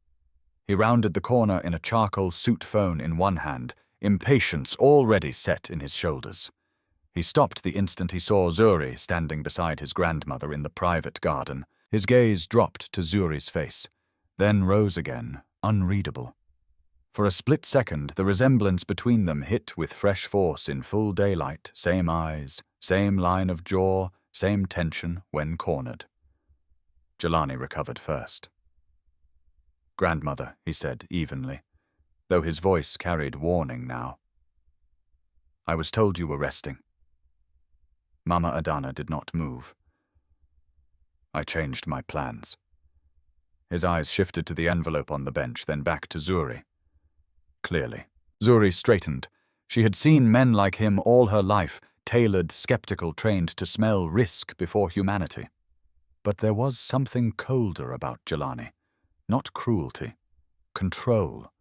He rounded the corner in a charcoal suit phone in one hand, impatience already set in his shoulders. He stopped the instant he saw Zuri standing beside his grandmother in the private garden. His gaze dropped to Zuri's face, then rose again, unreadable. For a split second, the resemblance between them hit with fresh force in full daylight, same eyes, same line of jaw, same tension when cornered. Jelani recovered first. "Grandmother," he said evenly, though his voice carried warning now. "I was told you were resting." Mama Adana did not move. "I changed my plans." His eyes shifted to the envelope on the bench, then back to Zuri. Clearly. Zuri straightened. She had seen men like him all her life, tailored, skeptical, trained to smell risk before humanity. But there was something colder about Jelani. Not cruelty. Control.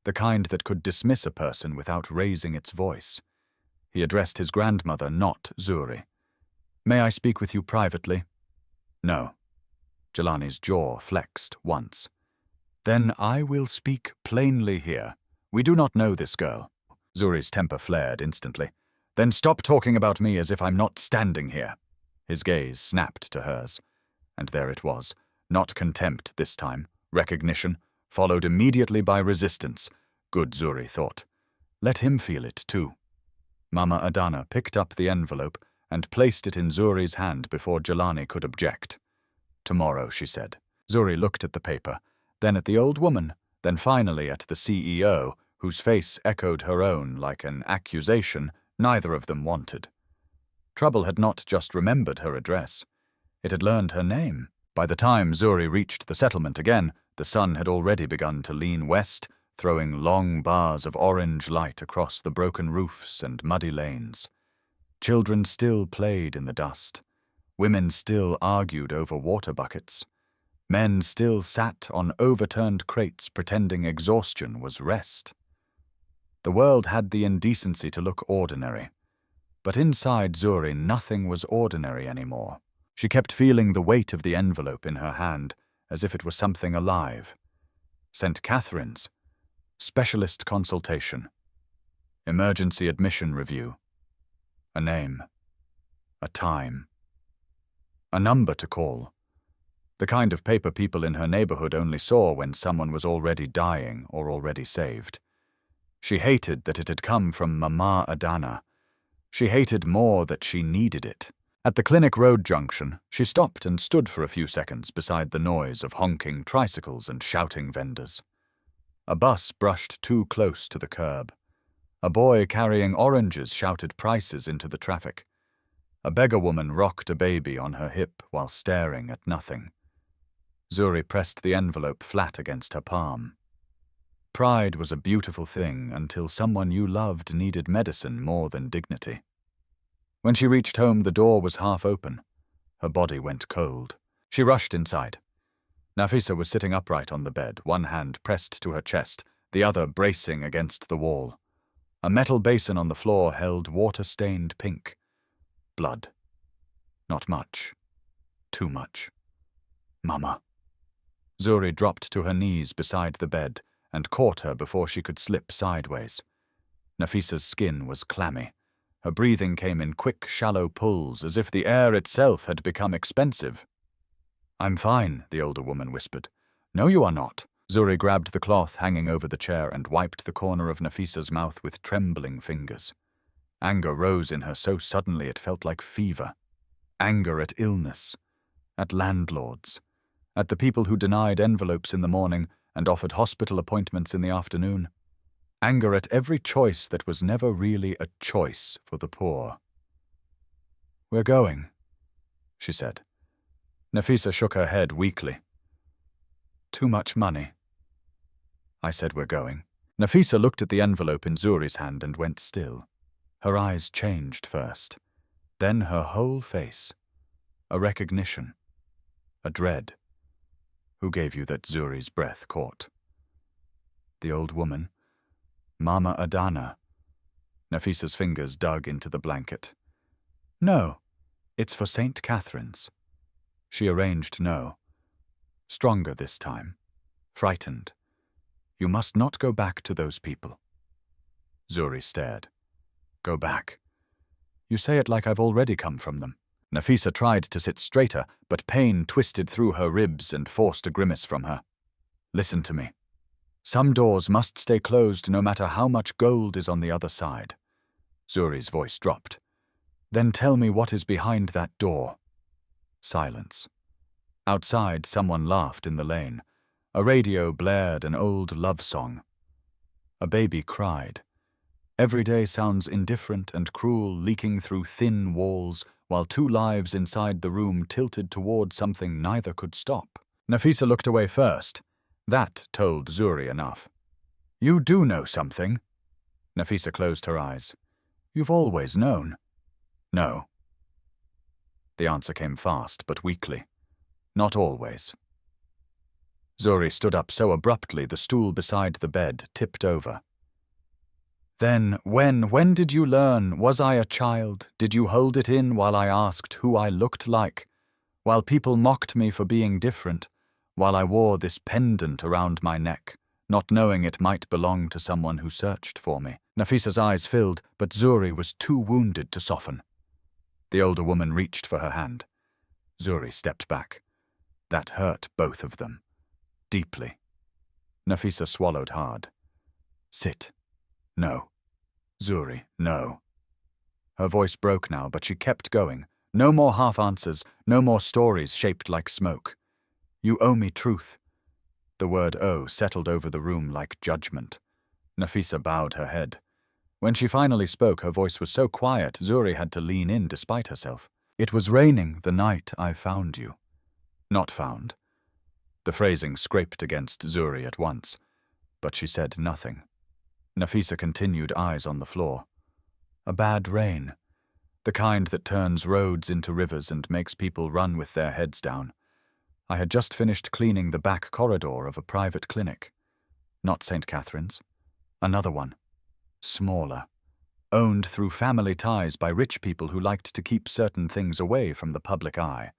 The kind that could dismiss a person without raising its voice. He addressed his grandmother, not Zuri. "May I speak with you privately?" "No." Jelani's jaw flexed once. "Then I will speak plainly here. We do not know this girl." Zuri's temper flared instantly. "Then stop talking about me as if I'm not standing here." His gaze snapped to hers. And there it was. Not contempt this time. Recognition, followed immediately by resistance. Good, Zuri thought. Let him feel it too. Mama Adana picked up the envelope and placed it in Zuri's hand before Jelani could object. "Tomorrow," she said. Zuri looked at the paper, then at the old woman, then finally at the CEO, whose face echoed her own like an accusation neither of them wanted. Trouble had not just remembered her address. It had learned her name. By the time Zuri reached the settlement again, the sun had already begun to lean west, throwing long bars of orange light across the broken roofs and muddy lanes. Children still played in the dust. Women still argued over water buckets. Men still sat on overturned crates pretending exhaustion was rest. The world had the indecency to look ordinary. But inside Zuri, nothing was ordinary anymore. She kept feeling the weight of the envelope in her hand, as if it were something alive. St. Catherine's. Specialist consultation. Emergency admission review. A name. A time. A number to call. The kind of paper people in her neighborhood only saw when someone was already dying or already saved. She hated that it had come from Mama Adana. She hated more that she needed it. At the clinic road junction, she stopped and stood for a few seconds beside the noise of honking tricycles and shouting vendors. A bus brushed too close to the curb. A boy carrying oranges shouted prices into the traffic. A beggar woman rocked a baby on her hip while staring at nothing. Zuri pressed the envelope flat against her palm. Pride was a beautiful thing until someone you loved needed medicine more than dignity. When she reached home, the door was half open. Her body went cold. She rushed inside. Nafisa was sitting upright on the bed, one hand pressed to her chest, the other bracing against the wall. A metal basin on the floor held water-stained pink. Blood. Not much. Too much. Mama. Zuri dropped to her knees beside the bed and caught her before she could slip sideways. Nafisa's skin was clammy. Her breathing came in quick, shallow pulls, as if the air itself had become expensive. "I'm fine," the older woman whispered. "No, you are not." Zuri grabbed the cloth hanging over the chair and wiped the corner of Nafisa's mouth with trembling fingers. Anger rose in her so suddenly it felt like fever. Anger at illness, at landlords, at the people who denied envelopes in the morning and offered hospital appointments in the afternoon. Anger at every choice that was never really a choice for the poor. "We're going," she said. Nafisa shook her head weakly. "Too much money." I said we're going. Nafisa looked at the envelope in Zuri's hand and went still. Her eyes changed first, then her whole face. A recognition. A dread. "Who gave you that?" Zuri's breath caught. "The old woman. Mama Adana." Nafisa's fingers dug into the blanket. "No, it's for St. Catherine's." She arranged no. Stronger this time. Frightened. "You must not go back to those people." Zuri stared. "Go back? You say it like I've already come from them." Nafisa tried to sit straighter, but pain twisted through her ribs and forced a grimace from her. "Listen to me. Some doors must stay closed no matter how much gold is on the other side." Zuri's voice dropped. "Then tell me what is behind that door." Silence. Outside, someone laughed in the lane. A radio blared an old love song. A baby cried. Every day sounds indifferent and cruel, leaking through thin walls, while two lives inside the room tilted toward something neither could stop. Nafisa looked away first. That told Zuri enough. "You do know something." Nafisa closed her eyes. "You've always known." "No." The answer came fast, but weakly. "Not always." Zuri stood up so abruptly the stool beside the bed tipped over. "Then, when did you learn? Was I a child? Did you hold it in while I asked who I looked like? While people mocked me for being different? While I wore this pendant around my neck, not knowing it might belong to someone who searched for me?" Nafisa's eyes filled, but Zuri was too wounded to soften. The older woman reached for her hand. Zuri stepped back. That hurt both of them. Deeply. Nafisa swallowed hard. "Sit." "No." "Zuri, no." Her voice broke now, but she kept going. No more half answers, no more stories shaped like smoke. "You owe me truth." The word "owe" settled over the room like judgment. Nafisa bowed her head. When she finally spoke, her voice was so quiet, Zuri had to lean in despite herself. "It was raining the night I found you." Not found. The phrasing scraped against Zuri at once, but she said nothing. Nafisa continued, eyes on the floor. "A bad rain. The kind that turns roads into rivers and makes people run with their heads down. I had just finished cleaning the back corridor of a private clinic. Not St. Catherine's. Another one. Smaller. Owned through family ties by rich people who liked to keep certain things away from the public eye."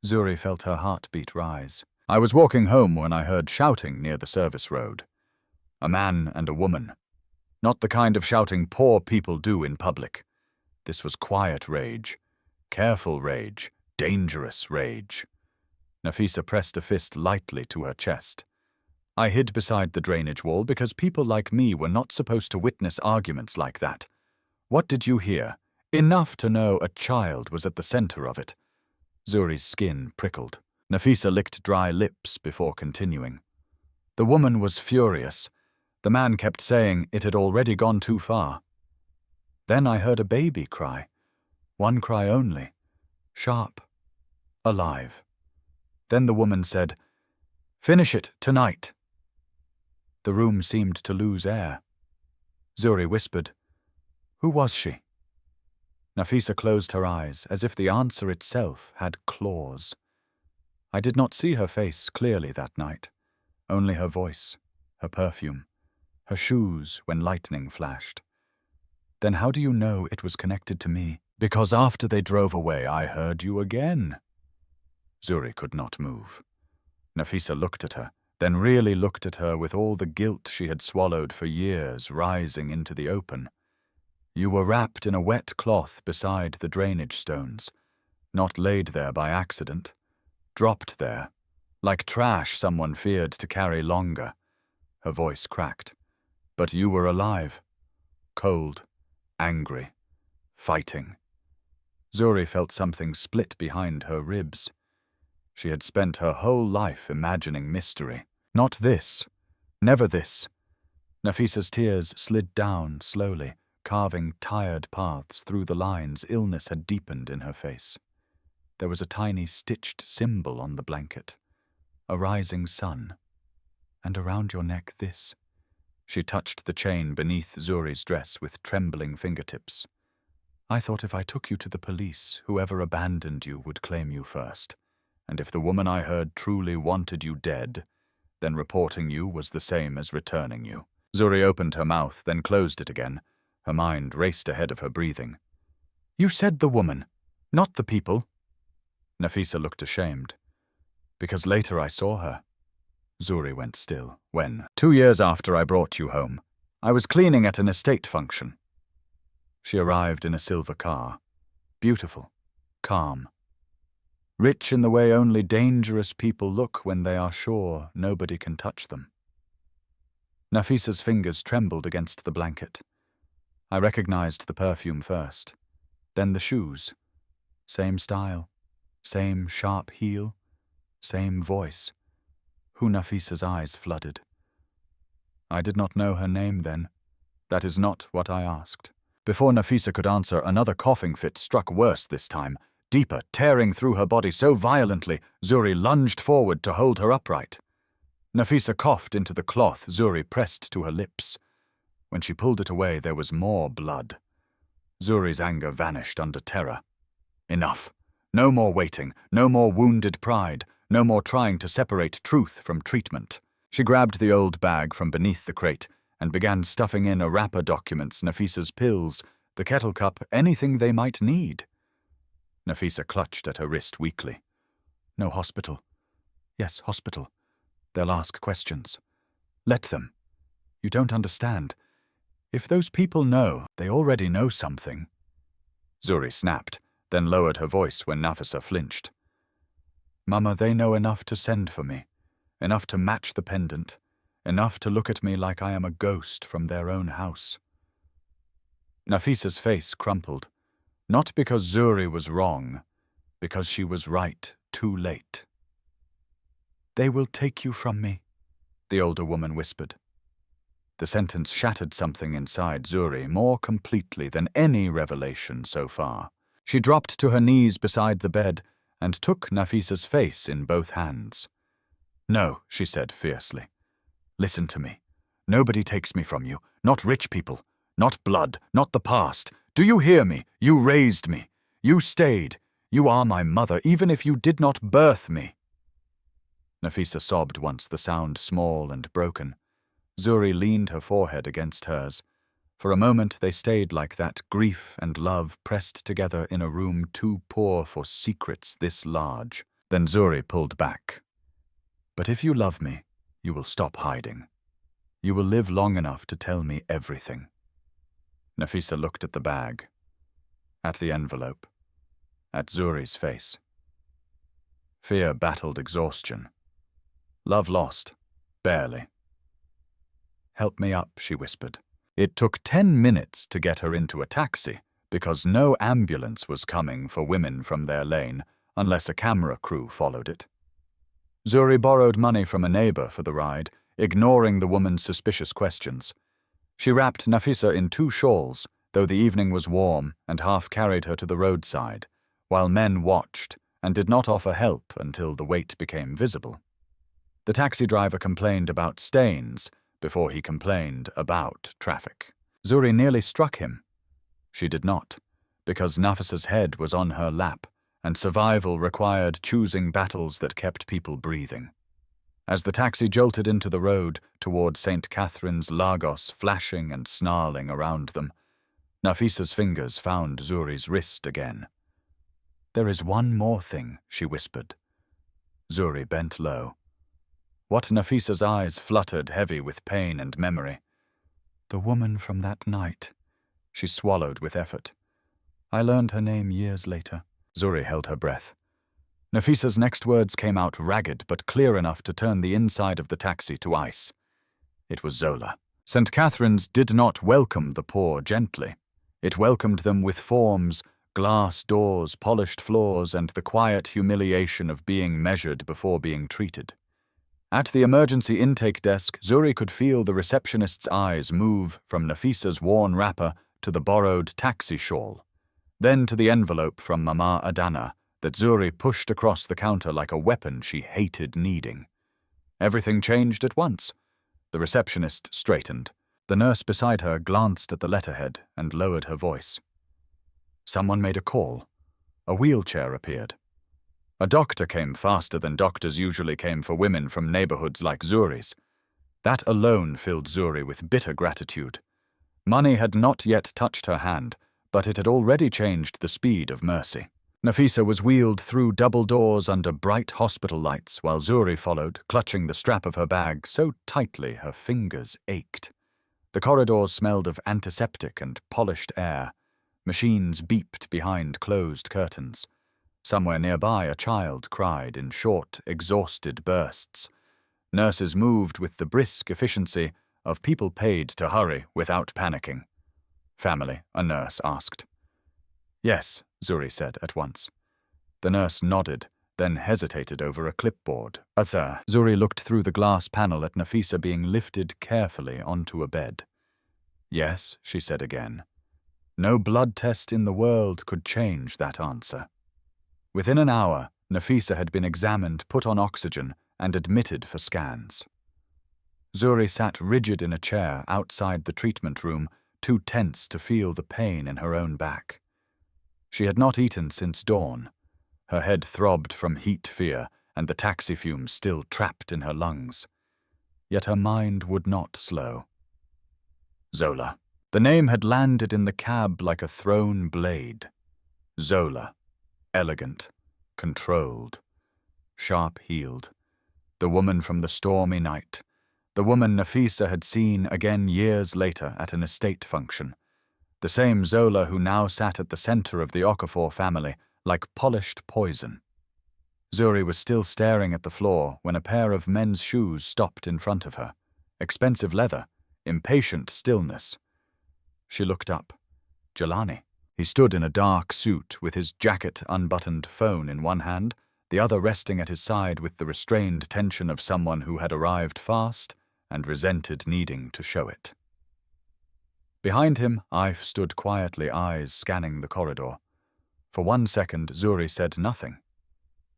Zuri felt her heartbeat rise. "I was walking home when I heard shouting near the service road. A man and a woman. Not the kind of shouting poor people do in public. This was quiet rage. Careful rage. Dangerous rage." Nafisa pressed a fist lightly to her chest. "I hid beside the drainage wall because people like me were not supposed to witness arguments like that. What did you hear? Enough to know a child was at the center of it." Zuri's skin prickled. Nafisa licked dry lips before continuing. "The woman was furious. The man kept saying it had already gone too far. Then I heard a baby cry. One cry only. Sharp. Alive. Then the woman said, 'Finish it tonight.' The room seemed to lose air. Zuri whispered, 'Who was she?' Nafisa closed her eyes, as if the answer itself had claws. I did not see her face clearly that night, only her voice, her perfume, her shoes when lightning flashed. Then how do you know it was connected to me? Because after they drove away, I heard you again. Zuri could not move. Nafisa looked at her, then really looked at her with all the guilt she had swallowed for years rising into the open. You were wrapped in a wet cloth beside the drainage stones, not laid there by accident, dropped there, like trash someone feared to carry longer. Her voice cracked. But you were alive, cold, angry, fighting. Zuri felt something split behind her ribs. She had spent her whole life imagining mystery. Not this. Never this. Nafisa's tears slid down slowly, carving tired paths through the lines illness had deepened in her face. There was a tiny stitched symbol on the blanket, a rising sun. And around your neck this. She touched the chain beneath Zuri's dress with trembling fingertips. I thought if I took you to the police, whoever abandoned you would claim you first. And if the woman I heard truly wanted you dead, then reporting you was the same as returning you. Zuri opened her mouth, then closed it again. Her mind raced ahead of her breathing. You said the woman, not the people. Nafisa looked ashamed. Because later I saw her. Zuri went still. When? 2 years after I brought you home. I was cleaning at an estate function. She arrived in a silver car. Beautiful. Calm. Rich in the way only dangerous people look when they are sure nobody can touch them. Nafisa's fingers trembled against the blanket. I recognized the perfume first, then the shoes. Same style, same sharp heel, same voice. Who Nafisa's eyes flooded. I did not know her name then. That is not what I asked. Before Nafisa could answer, another coughing fit struck worse this time, deeper, tearing through her body so violently, Zuri lunged forward to hold her upright. Nafisa coughed into the cloth Zuri pressed to her lips. When she pulled it away, there was more blood. Zuri's anger vanished under terror. Enough. No more waiting, no more wounded pride, no more trying to separate truth from treatment. She grabbed the old bag from beneath the crate and began stuffing in a wrapper documents, Nafisa's pills, the kettle cup, anything they might need. Nafisa clutched at her wrist weakly. No hospital. Yes, hospital. They'll ask questions. Let them. You don't understand. If those people know, they already know something. Zuri snapped, then lowered her voice when Nafisa flinched. Mama, they know enough to send for me, enough to match the pendant, enough to look at me like I am a ghost from their own house. Nafisa's face crumpled, not because Zuri was wrong, because she was right too late. They will take you from me, the older woman whispered. The sentence shattered something inside Zuri more completely than any revelation so far. She dropped to her knees beside the bed and took Nafisa's face in both hands. No, she said fiercely. Listen to me. Nobody takes me from you, not rich people, not blood, not the past. Do you hear me? You raised me. You stayed. You are my mother, even if you did not birth me. Nafisa sobbed once, the sound small and broken. Zuri leaned her forehead against hers. For a moment they stayed like that, grief and love pressed together in a room too poor for secrets this large. Then Zuri pulled back. But if you love me, you will stop hiding. You will live long enough to tell me everything. Nafisa looked at the bag, at the envelope, at Zuri's face. Fear battled exhaustion. Love lost, barely. Help me up, she whispered. It took 10 minutes to get her into a taxi, because no ambulance was coming for women from their lane, unless a camera crew followed it. Zuri borrowed money from a neighbor for the ride, ignoring the woman's suspicious questions. She wrapped Nafisa in 2 shawls, though the evening was warm, and half carried her to the roadside, while men watched and did not offer help until the weight became visible. The taxi driver complained about stains before he complained about traffic. Zuri nearly struck him. She did not, because Nafisa's head was on her lap, and survival required choosing battles that kept people breathing. As the taxi jolted into the road toward St. Catherine's Lagos, flashing and snarling around them, Nafisa's fingers found Zuri's wrist again. "There is one more thing," she whispered. Zuri bent low. What Nafisa's eyes fluttered heavy with pain and memory. "The woman from that night," she swallowed with effort. "I learned her name years later." Zuri held her breath. Nafisa's next words came out ragged but clear enough to turn the inside of the taxi to ice. It was Zola. St. Catherine's did not welcome the poor gently. It welcomed them with forms, glass doors, polished floors, and the quiet humiliation of being measured before being treated. At the emergency intake desk, Zuri could feel the receptionist's eyes move from Nafisa's worn wrapper to the borrowed taxi shawl, then to the envelope from Mama Adana that Zuri pushed across the counter like a weapon she hated needing. Everything changed at once. The receptionist straightened. The nurse beside her glanced at the letterhead and lowered her voice. Someone made a call. A wheelchair appeared. A doctor came faster than doctors usually came for women from neighborhoods like Zuri's. That alone filled Zuri with bitter gratitude. Money had not yet touched her hand, but it had already changed the speed of mercy. Nafisa was wheeled through double doors under bright hospital lights while Zuri followed, clutching the strap of her bag so tightly her fingers ached. The corridors smelled of antiseptic and polished air. Machines beeped behind closed curtains. Somewhere nearby, a child cried in short, exhausted bursts. Nurses moved with the brisk efficiency of people paid to hurry without panicking. "Family?" a nurse asked. "Yes," Zuri said at once. The nurse nodded, then hesitated over a clipboard. Zuri looked through the glass panel at Nafisa being lifted carefully onto a bed. "Yes," she said again. No blood test in the world could change that answer. Within an hour, Nafisa had been examined, put on oxygen, and admitted for scans. Zuri sat rigid in a chair outside the treatment room, too tense to feel the pain in her own back. She had not eaten since dawn. Her head throbbed from heat fear and the taxi fumes still trapped in her lungs. Yet her mind would not slow. Zola. The name had landed in the cab like a thrown blade. Zola. Elegant, controlled, sharp-heeled. The woman from the stormy night. The woman Nafisa had seen again years later at an estate function. The same Zola who now sat at the center of the Okafor family, like polished poison. Zuri was still staring at the floor when a pair of men's shoes stopped in front of her. Expensive leather, impatient stillness. She looked up. Jelani. He stood in a dark suit with his jacket unbuttoned, phone in one hand, the other resting at his side with the restrained tension of someone who had arrived fast and resented needing to show it. Behind him, Ife stood quietly, eyes scanning the corridor. For 1 second, Zuri said nothing.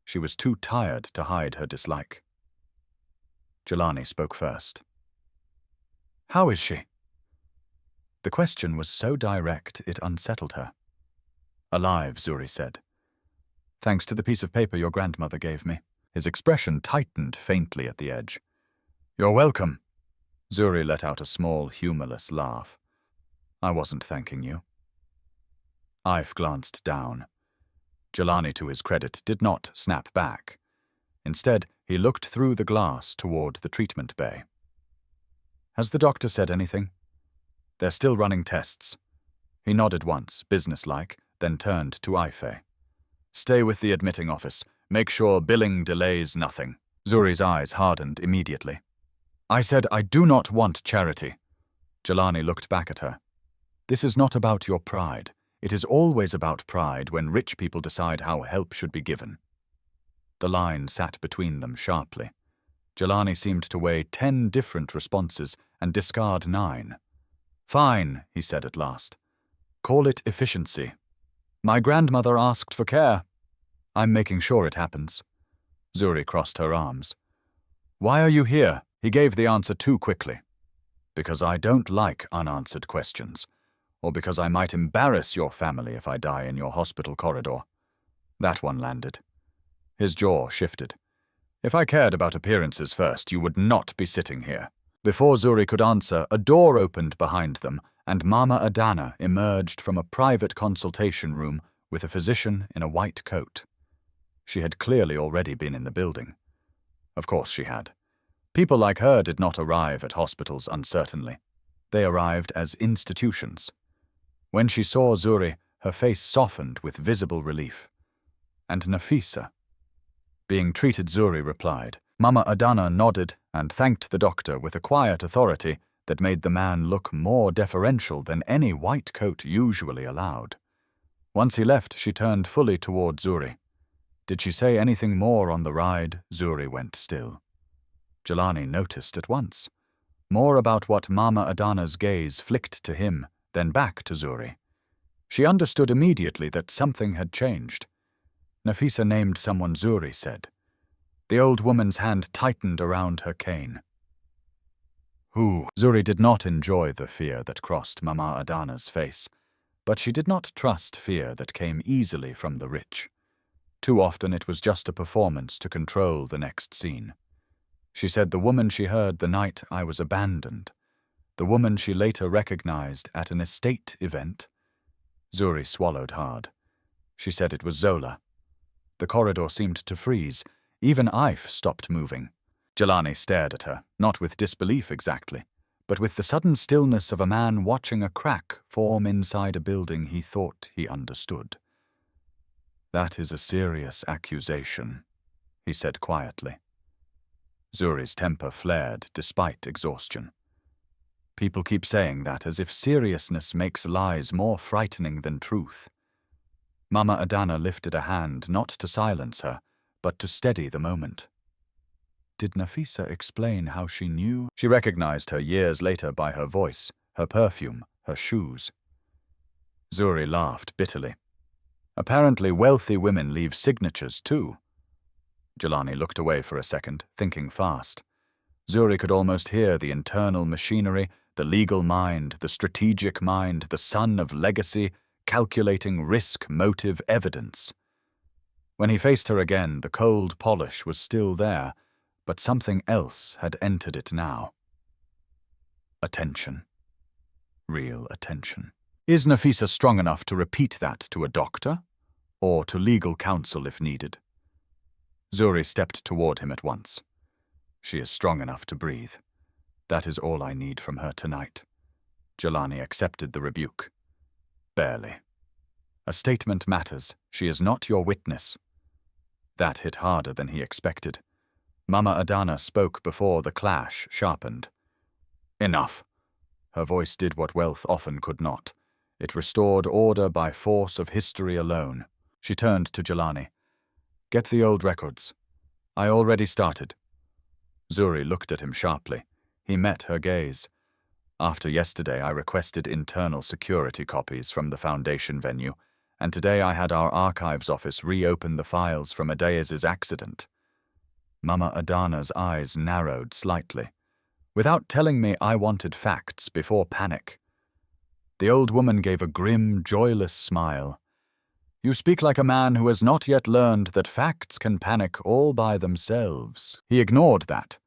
She was too tired to hide her dislike. Jelani spoke first. "How is she?" The question was so direct it unsettled her. "Alive," Zuri said. "Thanks to the piece of paper your grandmother gave me." His expression tightened faintly at the edge. "You're welcome." Zuri let out a small, humorless laugh. "I wasn't thanking you." Ife glanced down. Jelani, to his credit, did not snap back. Instead, he looked through the glass toward the treatment bay. "Has the doctor said anything?" "They're still running tests." He nodded once, businesslike, then turned to Ife. "Stay with the admitting office. Make sure billing delays nothing." Zuri's eyes hardened immediately. "I said I do not want charity." Jelani looked back at her. "This is not about your pride. It is always about pride when rich people decide how help should be given." The line sat between them sharply. Jelani seemed to weigh 10 different responses and discard 9. "Fine," he said at last. "Call it efficiency. My grandmother asked for care. I'm making sure it happens." Zuri crossed her arms. "Why are you here?" He gave the answer too quickly. "Because I don't like unanswered questions, or because I might embarrass your family if I die in your hospital corridor." That one landed. His jaw shifted. If I cared about appearances first, you would not be sitting here. Before Zuri could answer, a door opened behind them, and Mama Adana emerged from a private consultation room with a physician in a white coat. She had clearly already been in the building. Of course she had. People like her did not arrive at hospitals uncertainly. They arrived as institutions. When she saw Zuri, her face softened with visible relief. And Nafisa? Being treated, Zuri replied. Mama Adana nodded and thanked the doctor with a quiet authority that made the man look more deferential than any white coat usually allowed. Once he left, she turned fully toward Zuri. Did she say anything more on the ride? Zuri went still. Jelani noticed at once. More about what Mama Adana's gaze flicked to him, then back to Zuri. She understood immediately that something had changed. Nafisa named someone, Zuri said. The old woman's hand tightened around her cane. Who? Zuri did not enjoy the fear that crossed Mama Adana's face, but she did not trust fear that came easily from the rich. Too often it was just a performance to control the next scene. She said the woman she heard the night I was abandoned, the woman she later recognized at an estate event. Zuri swallowed hard. She said it was Zola. The corridor seemed to freeze. Even Ife stopped moving. Jelani stared at her, not with disbelief exactly, but with the sudden stillness of a man watching a crack form inside a building he thought he understood. That is a serious accusation, he said quietly. Zuri's temper flared despite exhaustion. People keep saying that as if seriousness makes lies more frightening than truth. Mama Adana lifted a hand not to silence her, but to steady the moment. Did Nafisa explain how she knew? She recognized her years later by her voice, her perfume, her shoes. Zuri laughed bitterly. Apparently wealthy women leave signatures too. Jelani looked away for a second, thinking fast. Zuri could almost hear the internal machinery, the legal mind, the strategic mind, the son of legacy, calculating risk, motive, evidence. When he faced her again, the cold polish was still there, but something else had entered it now. Attention. Real attention. Is Nafisa strong enough to repeat that to a doctor? Or to legal counsel if needed? Zuri stepped toward him at once. She is strong enough to breathe. That is all I need from her tonight. Jelani accepted the rebuke. Barely. A statement matters. She is not your witness. That hit harder than he expected. Mama Adana spoke before the clash sharpened. Enough. Her voice did what wealth often could not. It restored order by force of history alone. She turned to Jelani. Get the old records. I already started. Zuri looked at him sharply. He met her gaze. After yesterday, I requested internal security copies from the foundation venue, and today I had our archives office reopen the files from Adeas's accident. Mama Adana's eyes narrowed slightly. Without telling me I wanted facts before panic. The old woman gave a grim, joyless smile. You speak like a man who has not yet learned that facts can panic all by themselves. He ignored that.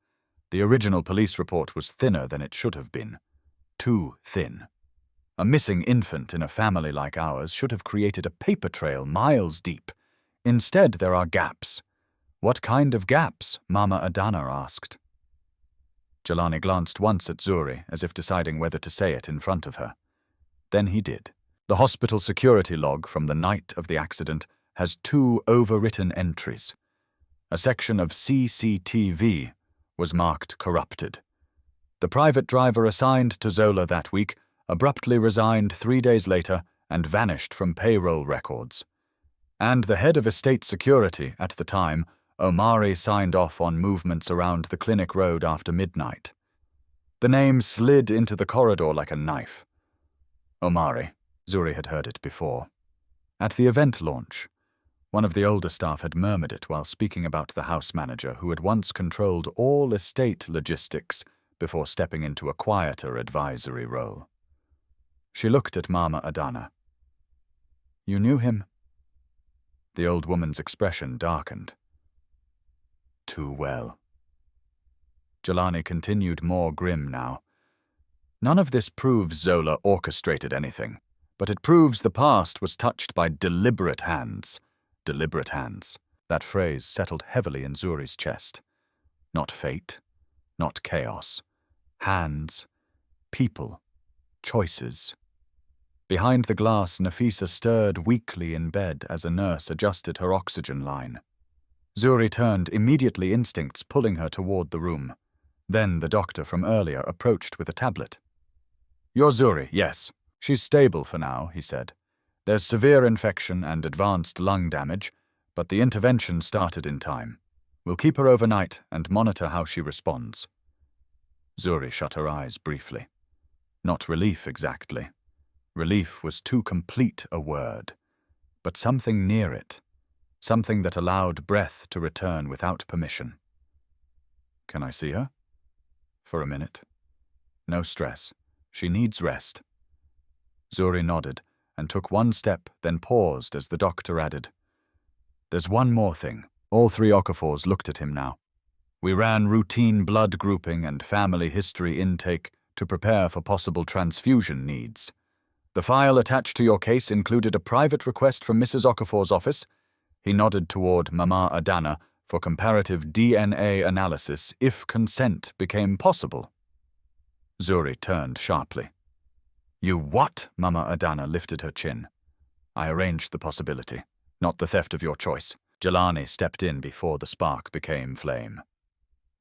The original police report was thinner than it should have been. Too thin. A missing infant in a family like ours should have created a paper trail miles deep. Instead, there are gaps. What kind of gaps? Mama Adana asked. Jelani glanced once at Zuri, as if deciding whether to say it in front of her. Then he did. The hospital security log from the night of the accident has 2 overwritten entries. A section of CCTV was marked corrupted. The private driver assigned to Zola that week abruptly resigned 3 days later and vanished from payroll records. And the head of estate security at the time, Omari, signed off on movements around the clinic road after midnight. The name slid into the corridor like a knife. Omari. Zuri had heard it before. At the event launch, one of the older staff had murmured it while speaking about the house manager who had once controlled all estate logistics before stepping into a quieter advisory role. She looked at Mama Adana. You knew him? The old woman's expression darkened. Too well. Jelani continued, more grim now. None of this proves Zola orchestrated anything, but it proves the past was touched by deliberate hands. Deliberate hands. That phrase settled heavily in Zuri's chest. Not fate, not chaos. Hands, people, choices. Behind the glass, Nafisa stirred weakly in bed as a nurse adjusted her oxygen line. Zuri turned, immediately instincts pulling her toward the room. Then the doctor from earlier approached with a tablet. "You're Zuri, yes. She's stable for now," he said. "There's severe infection and advanced lung damage, but the intervention started in time. We'll keep her overnight and monitor how she responds." Zuri shut her eyes briefly. Not relief exactly. Relief was too complete a word, but something near it, something that allowed breath to return without permission. "Can I see her?" "For a minute." "No stress. She needs rest." Zuri nodded and took one step, then paused as the doctor added, "There's one more thing." All three Okafors looked at him now. "We ran routine blood grouping and family history intake to prepare for possible transfusion needs. The file attached to your case included a private request from Mrs. Okafor's office." He nodded toward Mama Adana for comparative DNA analysis if consent became possible. Zuri turned sharply. "You what?" Mama Adana lifted her chin. "I arranged the possibility, not the theft of your choice." Jelani stepped in before the spark became flame.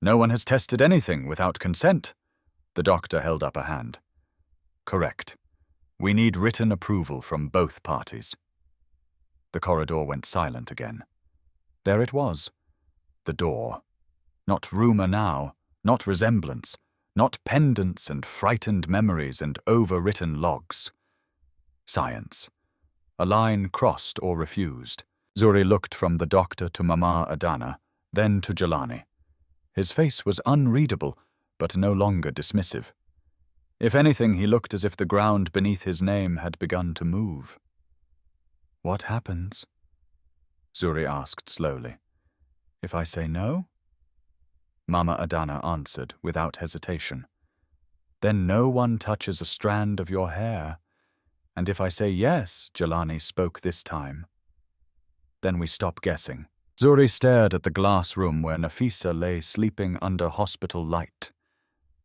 "No one has tested anything without consent." The doctor held up a hand. "Correct. We need written approval from both parties." The corridor went silent again. There it was. The door. Not rumor now, not resemblance, not pendants and frightened memories and overwritten logs. Science. A line crossed or refused. Zuri looked from the doctor to Mama Adana, then to Jelani. His face was unreadable, but no longer dismissive. If anything, he looked as if the ground beneath his name had begun to move. "What happens?" Zuri asked slowly. "If I say no?" Mama Adana answered without hesitation. "Then no one touches a strand of your hair. And if I say yes," Jelani spoke this time, "then we stop guessing." Zuri stared at the glass room where Nafisa lay sleeping under hospital light.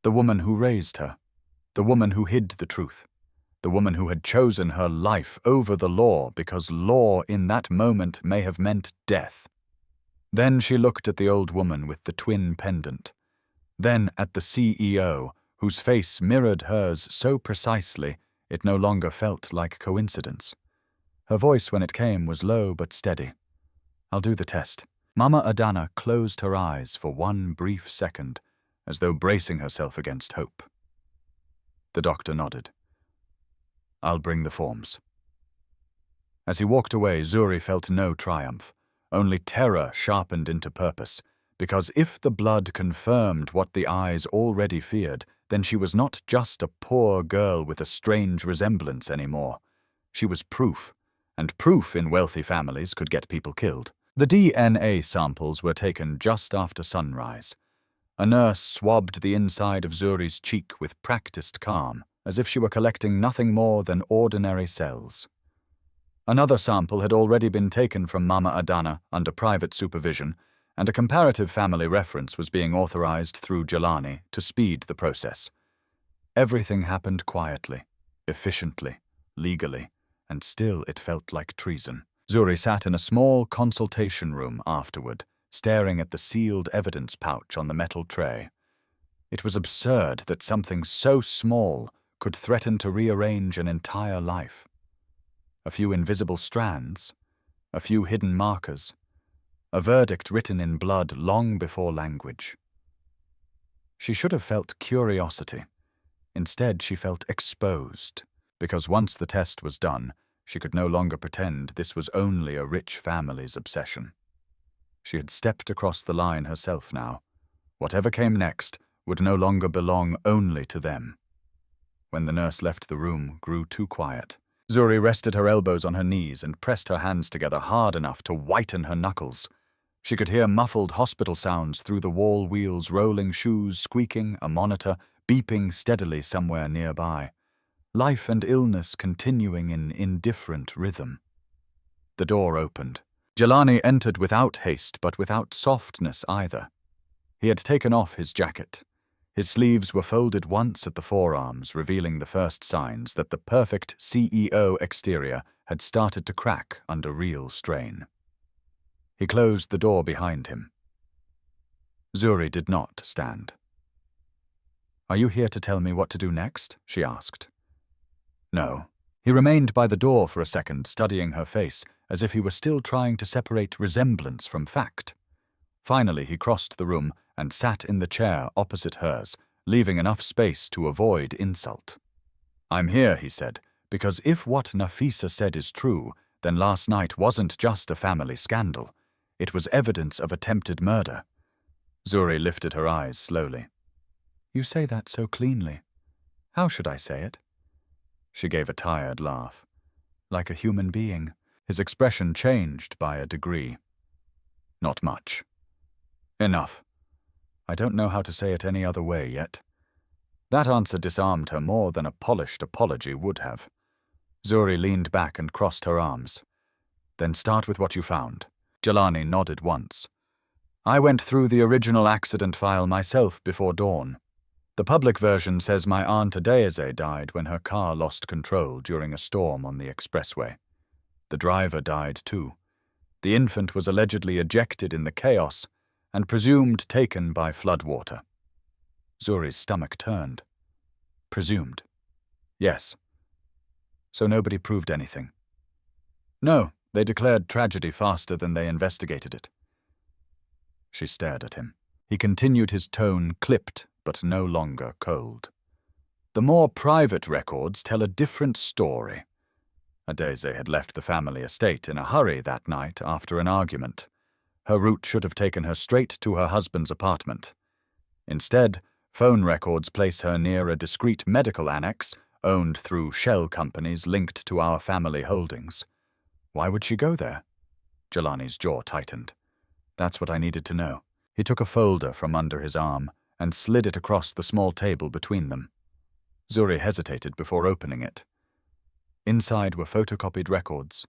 The woman who raised her. The woman who hid the truth. The woman who had chosen her life over the law because law in that moment may have meant death. Then she looked at the old woman with the twin pendant. Then at the CEO, whose face mirrored hers so precisely it no longer felt like coincidence. Her voice when it came was low but steady. "I'll do the test." Mama Adana closed her eyes for one brief second, as though bracing herself against hope. The doctor nodded. "I'll bring the forms." As he walked away, Zuri felt no triumph, only terror sharpened into purpose, because if the blood confirmed what the eyes already feared, then she was not just a poor girl with a strange resemblance anymore. She was proof, and proof in wealthy families could get people killed. The DNA samples were taken just after sunrise. A nurse swabbed the inside of Zuri's cheek with practiced calm, as if she were collecting nothing more than ordinary cells. Another sample had already been taken from Mama Adana under private supervision, and a comparative family reference was being authorized through Jelani to speed the process. Everything happened quietly, efficiently, legally, and still it felt like treason. Zuri sat in a small consultation room afterward, staring at the sealed evidence pouch on the metal tray. It was absurd that something so small could threaten to rearrange an entire life. A few invisible strands, a few hidden markers, a verdict written in blood long before language. She should have felt curiosity. Instead, she felt exposed, because once the test was done, she could no longer pretend this was only a rich family's obsession. She had stepped across the line herself now. Whatever came next would no longer belong only to them. When the nurse left the room, grew too quiet. Zuri rested her elbows on her knees and pressed her hands together hard enough to whiten her knuckles. She could hear muffled hospital sounds through the wall wheels, rolling shoes squeaking, a monitor beeping steadily somewhere nearby. Life and illness continuing in indifferent rhythm. The door opened. Jelani entered without haste, but without softness either. He had taken off his jacket. His sleeves were folded once at the forearms, revealing the first signs that the perfect CEO exterior had started to crack under real strain. He closed the door behind him. Zuri did not stand. "Are you here to tell me what to do next?" she asked. No. He remained by the door for a second, studying her face, as if he were still trying to separate resemblance from fact. Finally, he crossed the room and sat in the chair opposite hers, leaving enough space to avoid insult. "I'm here," he said, "because if what Nafisa said is true, then last night wasn't just a family scandal. It was evidence of attempted murder." Zuri lifted her eyes slowly. "You say that so cleanly. How should I say it?" She gave a tired laugh. "Like a human being." His expression changed by a degree. "Not much." "Enough. I don't know how to say it any other way yet." That answer disarmed her more than a polished apology would have. Zuri leaned back and crossed her arms. "Then start with what you found." Jelani nodded once. "I went through the original accident file myself before dawn. The public version says my Aunt Adeze died when her car lost control during a storm on the expressway. The driver died too. The infant was allegedly ejected in the chaos and presumed taken by floodwater." Zuri's stomach turned. "Presumed?" "Yes." "So nobody proved anything?" "No, they declared tragedy faster than they investigated it." She stared at him. He continued, his tone clipped but no longer cold. "The more private records tell a different story. Adeze had left the family estate in a hurry that night after an argument. Her route should have taken her straight to her husband's apartment. Instead, phone records place her near a discreet medical annex owned through shell companies linked to our family holdings. Why would she go there?" Jelani's jaw tightened. "That's what I needed to know." He took a folder from under his arm and slid it across the small table between them. Zuri hesitated before opening it. Inside were photocopied records,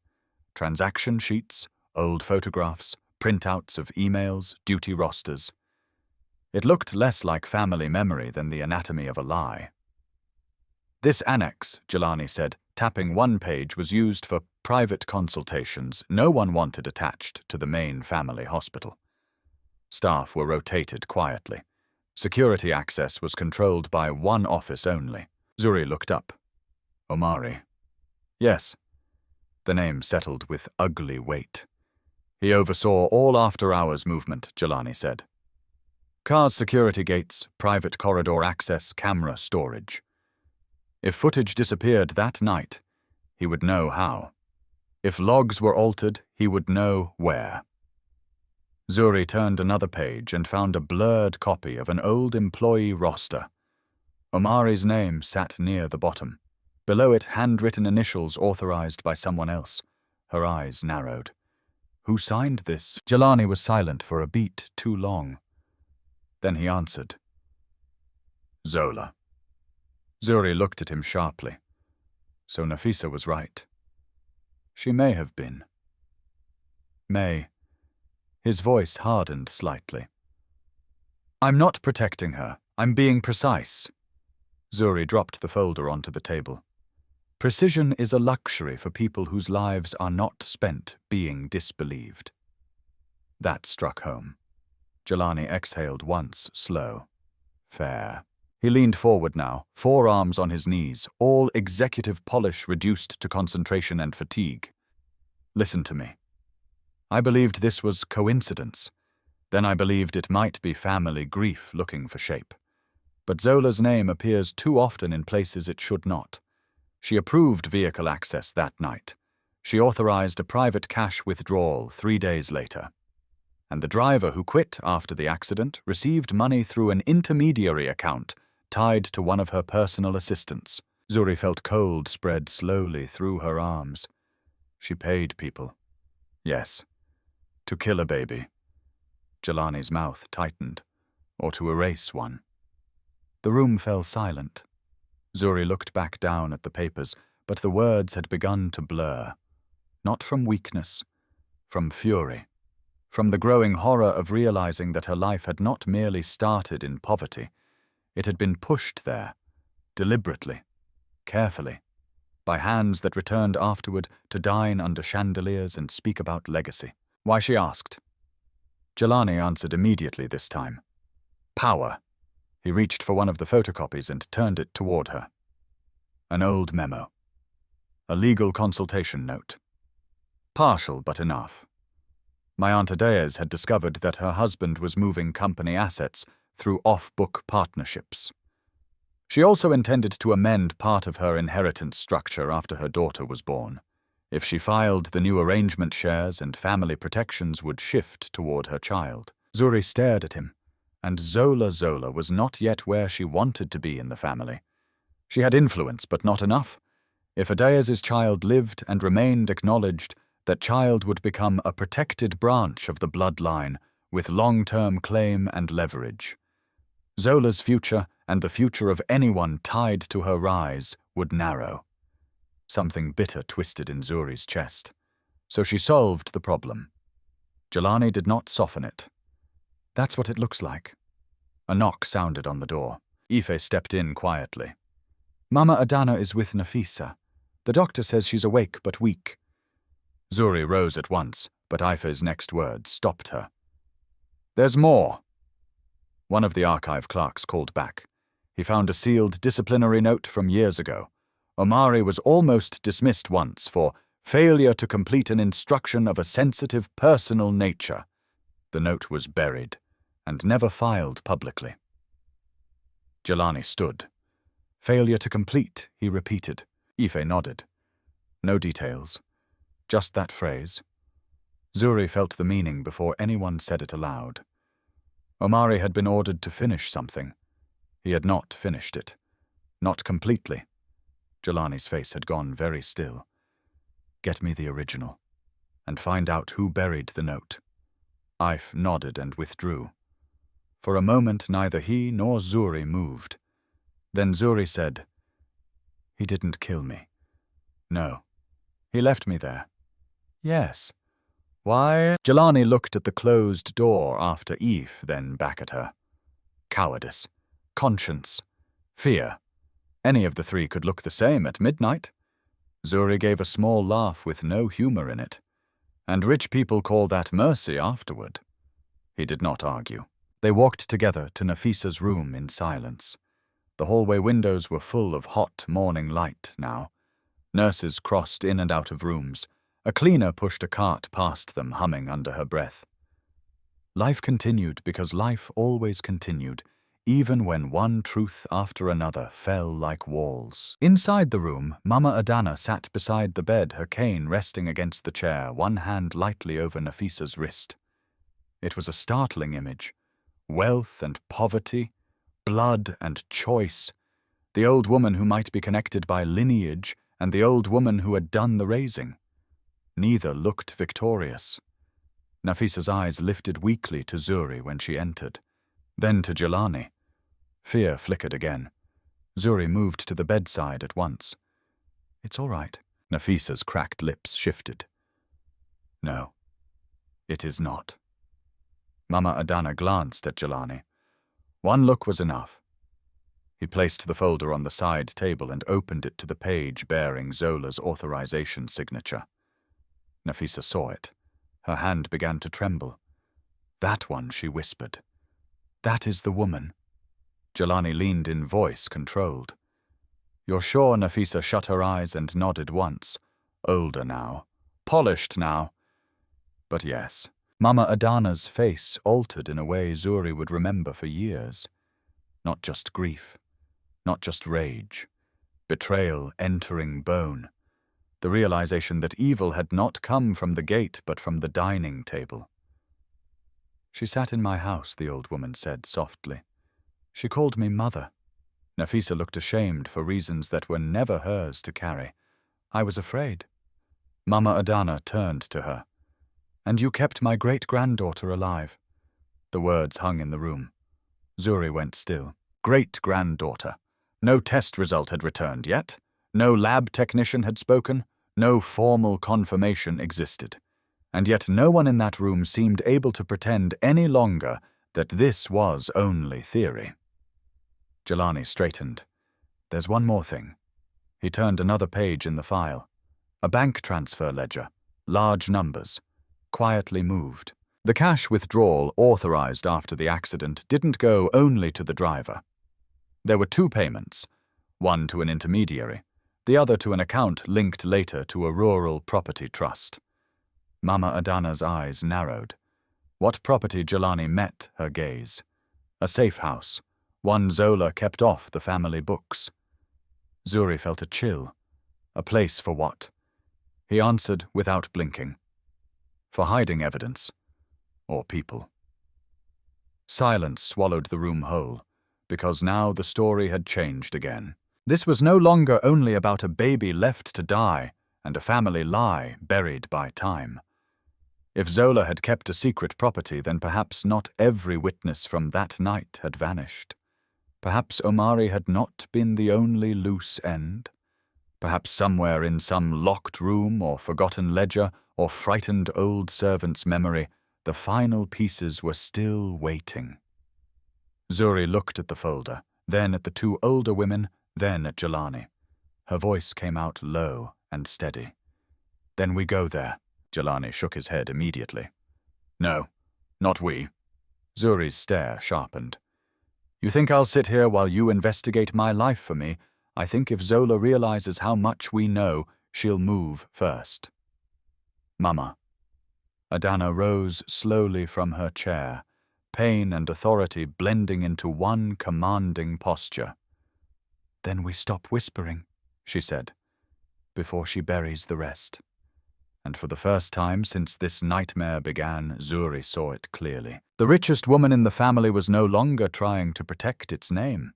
transaction sheets, old photographs, printouts of emails, duty rosters. It looked less like family memory than the anatomy of a lie. "This annex," Jelani said, tapping one page, "was used for private consultations no one wanted attached to the main family hospital. Staff were rotated quietly. Security access was controlled by one office only." Zuri looked up. "Omari?" "Yes." The name settled with ugly weight. "He oversaw all after-hours movement," Jelani said. "Cars, security gates, private corridor access, camera storage. If footage disappeared that night, he would know how. If logs were altered, he would know where." Zuri turned another page and found a blurred copy of an old employee roster. Omari's name sat near the bottom. Below it, handwritten initials authorized by someone else. Her eyes narrowed. "Who signed this?" Jelani was silent for a beat too long. Then he answered. "Zola." Zuri looked at him sharply. So Nafisa was right. She may have been. May. His voice hardened slightly. "I'm not protecting her. I'm being precise." Zuri dropped the folder onto the table. "Precision is a luxury for people whose lives are not spent being disbelieved." That struck home. Jelani exhaled once, slow. Fair. He leaned forward now, forearms on his knees, all executive polish reduced to concentration and fatigue. "Listen to me. I believed this was coincidence. Then I believed it might be family grief looking for shape. But Zola's name appears too often in places it should not. She approved vehicle access that night. She authorized a private cash withdrawal 3 days later. And the driver who quit after the accident received money through an intermediary account tied to one of her personal assistants. Zuri felt cold spread slowly through her arms. She paid people. Yes. To kill a baby. Jelani's mouth tightened. Or to erase one. The room fell silent. Zuri looked back down at the papers, but the words had begun to blur. Not from weakness, from fury. From the growing horror of realizing that her life had not merely started in poverty. It had been pushed there, deliberately, carefully, by hands that returned afterward to dine under chandeliers and speak about legacy. Why, she asked. Jelani answered immediately this time. Power. He reached for one of the photocopies and turned it toward her. An old memo. A legal consultation note. Partial, but enough. My Aunt Adeas had discovered that her husband was moving company assets through off-book partnerships. She also intended to amend part of her inheritance structure after her daughter was born. If she filed, the new arrangement shares and family protections would shift toward her child. Zuri stared at him, and Zola was not yet where she wanted to be in the family. She had influence, but not enough. If Adeas's child lived and remained acknowledged, that child would become a protected branch of the bloodline with long-term claim and leverage. Zola's future and the future of anyone tied to her rise would narrow. Something bitter twisted in Zuri's chest. So she solved the problem. Jelani did not soften it. That's what it looks like. A knock sounded on the door. Ife stepped in quietly. Mama Adana is with Nafisa. The doctor says she's awake but weak. Zuri rose at once, but Ife's next words stopped her. There's more. One of the archive clerks called back. He found a sealed disciplinary note from years ago. Omari was almost dismissed once for failure to complete an instruction of a sensitive personal nature. The note was buried and never filed publicly. Jelani stood. Failure to complete, he repeated. Ife nodded. No details. Just that phrase. Zuri felt the meaning before anyone said it aloud. Omari had been ordered to finish something. He had not finished it. Not completely. Jelani's face had gone very still. Get me the original, and find out who buried the note. Ife nodded and withdrew. For a moment neither he nor Zuri moved. Then Zuri said, He didn't kill me. No. He left me there. Yes. Why? Jelani looked at the closed door after Ife, then back at her. Cowardice. Conscience. Fear. Any of the three could look the same at midnight. Zuri gave a small laugh with no humor in it. And rich people call that mercy afterward. He did not argue. They walked together to Nafisa's room in silence. The hallway windows were full of hot morning light now. Nurses crossed in and out of rooms. A cleaner pushed a cart past them, humming under her breath. Life continued because life always continued, even when one truth after another fell like walls. Inside the room, Mama Adana sat beside the bed, her cane resting against the chair, one hand lightly over Nafisa's wrist. It was a startling image. Wealth and poverty, blood and choice. The old woman who might be connected by lineage and the old woman who had done the raising. Neither looked victorious. Nafisa's eyes lifted weakly to Zuri when she entered, then to Jelani. Fear flickered again. Zuri moved to the bedside at once. It's all right. Nafisa's cracked lips shifted. No, it is not. Mama Adana glanced at Jelani. One look was enough. He placed the folder on the side table and opened it to the page bearing Zola's authorization signature. Nafisa saw it. Her hand began to tremble. That one, she whispered. That is the woman. Jelani leaned in, voice controlled. You're sure? Nafisa shut her eyes and nodded once. Older now. Polished now. But yes. Mama Adana's face altered in a way Zuri would remember for years. Not just grief. Not just rage. Betrayal entering bone. The realization that evil had not come from the gate but from the dining table. She sat in my house, the old woman said softly. She called me mother. Nafisa looked ashamed for reasons that were never hers to carry. I was afraid. Mama Adana turned to her. And you kept my great-granddaughter alive. The words hung in the room. Zuri went still. Great-granddaughter. No test result had returned yet. No lab technician had spoken. No formal confirmation existed. And yet no one in that room seemed able to pretend any longer that this was only theory. Jelani straightened. There's one more thing. He turned another page in the file. A bank transfer ledger. Large numbers. Quietly moved. The cash withdrawal authorized after the accident didn't go only to the driver. There were 2 payments, one to an intermediary, the other to an account linked later to a rural property trust. Mama Adana's eyes narrowed. What property Jelani met her gaze? A safe house, one Zola kept off the family books. Zuri felt a chill. A place for what? He answered without blinking. For hiding evidence. Or people. Silence swallowed the room whole, because now the story had changed again. This was no longer only about a baby left to die and a family lie buried by time. If Zola had kept a secret property, then perhaps not every witness from that night had vanished. Perhaps Omari had not been the only loose end. Perhaps somewhere in some locked room or forgotten ledger or frightened old servant's memory, the final pieces were still waiting. Zuri looked at the folder, then at the 2 older women, then at Jelani. Her voice came out low and steady. Then we go there. Jelani shook his head immediately. No, not we. Zuri's stare sharpened. You think I'll sit here while you investigate my life for me? I think if Zola realizes how much we know, she'll move first. Mama. Adana rose slowly from her chair, pain and authority blending into one commanding posture. Then we stop whispering, she said, before she buries the rest. And for the first time since this nightmare began, Zuri saw it clearly. The richest woman in the family was no longer trying to protect its name.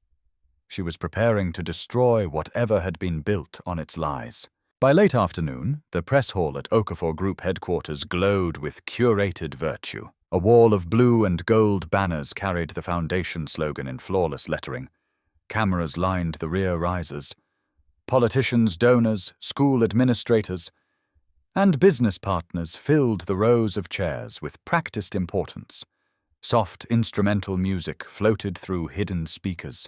She was preparing to destroy whatever had been built on its lies. By late afternoon, the press hall at Okafor Group headquarters glowed with curated virtue. A wall of blue and gold banners carried the foundation slogan in flawless lettering. Cameras lined the rear risers. Politicians, donors, school administrators, and business partners filled the rows of chairs with practiced importance. Soft instrumental music floated through hidden speakers.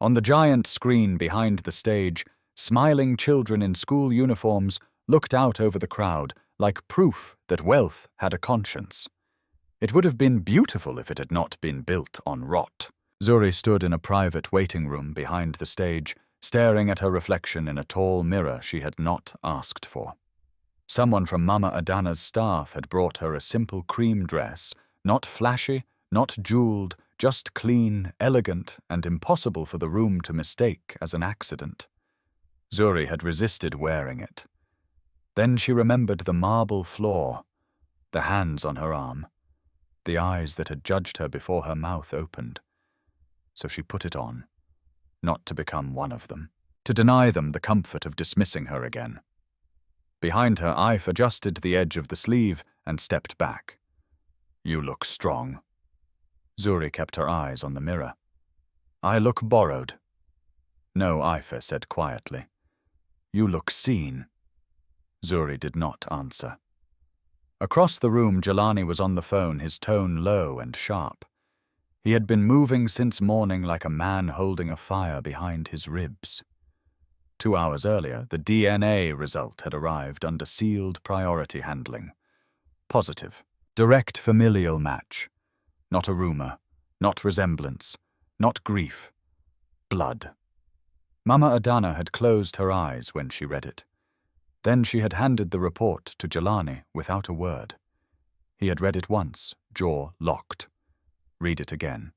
On the giant screen behind the stage, smiling children in school uniforms looked out over the crowd like proof that wealth had a conscience. It would have been beautiful if it had not been built on rot. Zuri stood in a private waiting room behind the stage, staring at her reflection in a tall mirror she had not asked for. Someone from Mama Adana's staff had brought her a simple cream dress, not flashy, not jeweled, just clean, elegant, and impossible for the room to mistake as an accident. Zuri had resisted wearing it. Then she remembered the marble floor, the hands on her arm, the eyes that had judged her before her mouth opened. So she put it on, not to become one of them, to deny them the comfort of dismissing her again. Behind her, Ife adjusted the edge of the sleeve and stepped back. You look strong. Zuri kept her eyes on the mirror. I look borrowed. No, Ife said quietly. You look seen. Zuri did not answer. Across the room, Jelani was on the phone, his tone low and sharp. He had been moving since morning like a man holding a fire behind his ribs. 2 hours earlier, the DNA result had arrived under sealed priority handling. Positive. Direct familial match. Not a rumor. Not resemblance. Not grief. Blood. Mama Adana had closed her eyes when she read it. Then she had handed the report to Jelani without a word. He had read it once, jaw locked. Read it again.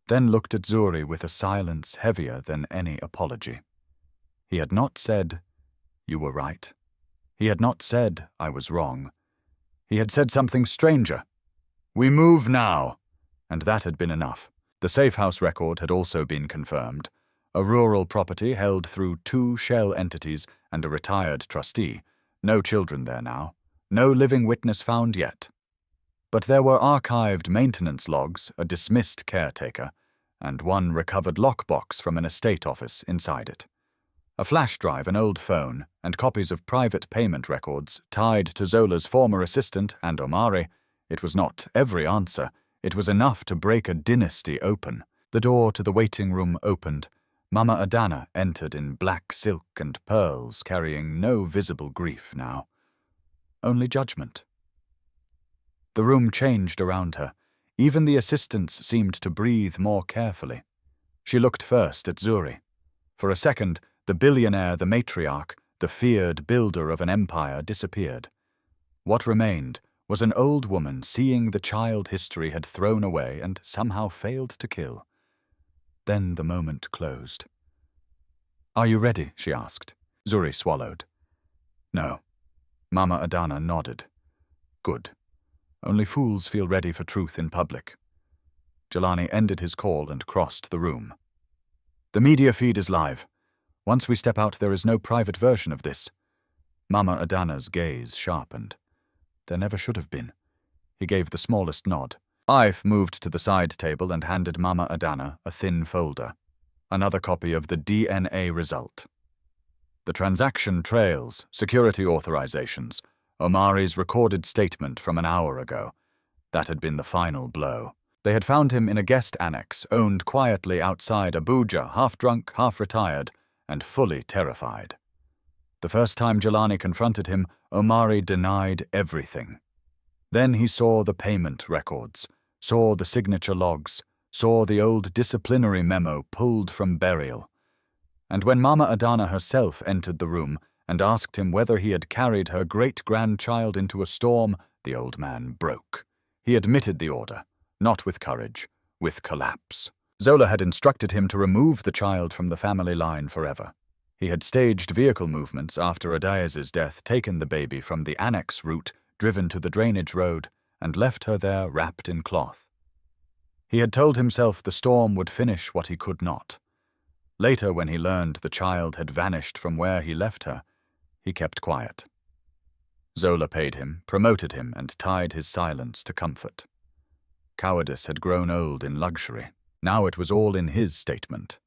Then looked at Zuri with a silence heavier than any apology. He had not said, you were right. He had not said, I was wrong. He had said something stranger. We move now. And that had been enough. The safe house record had also been confirmed. A rural property held through 2 shell entities and a retired trustee. No children there now. No living witness found yet. But there were archived maintenance logs, a dismissed caretaker, and 1 recovered lockbox from an estate office inside it. A flash drive, an old phone, and copies of private payment records tied to Zola's former assistant and Omari. It was not every answer. It was enough to break a dynasty open. The door to the waiting room opened. Mama Adana entered in black silk and pearls, carrying no visible grief now. Only judgment. The room changed around her. Even the assistants seemed to breathe more carefully. She looked first at Zuri. For a second, the billionaire, the matriarch, the feared builder of an empire, disappeared. What remained was an old woman seeing the child history had thrown away and somehow failed to kill. Then the moment closed. "Are you ready?" she asked. Zuri swallowed. "No." Mama Adana nodded. "Good. Only fools feel ready for truth in public." Jelani ended his call and crossed the room. "The media feed is live. Once we step out, there is no private version of this." Mama Adana's gaze sharpened. There never should have been. He gave the smallest nod. Ife moved to the side table and handed Mama Adana a thin folder. Another copy of the DNA result. The transaction trails, security authorizations, Omari's recorded statement from an hour ago. That had been the final blow. They had found him in a guest annex, owned quietly outside Abuja, half drunk, half retired, and fully terrified. The first time Jelani confronted him, Omari denied everything. Then he saw the payment records, saw the signature logs, saw the old disciplinary memo pulled from burial. And when Mama Adana herself entered the room and asked him whether he had carried her great-grandchild into a storm, the old man broke. He admitted the order, not with courage, with collapse. Zola had instructed him to remove the child from the family line forever. He had staged vehicle movements after Adaez's death, taken the baby from the annex route, driven to the drainage road, and left her there wrapped in cloth. He had told himself the storm would finish what he could not. Later, when he learned the child had vanished from where he left her, he kept quiet. Zola paid him, promoted him, and tied his silence to comfort. Cowardice had grown old in luxury. Now it was all in his statement.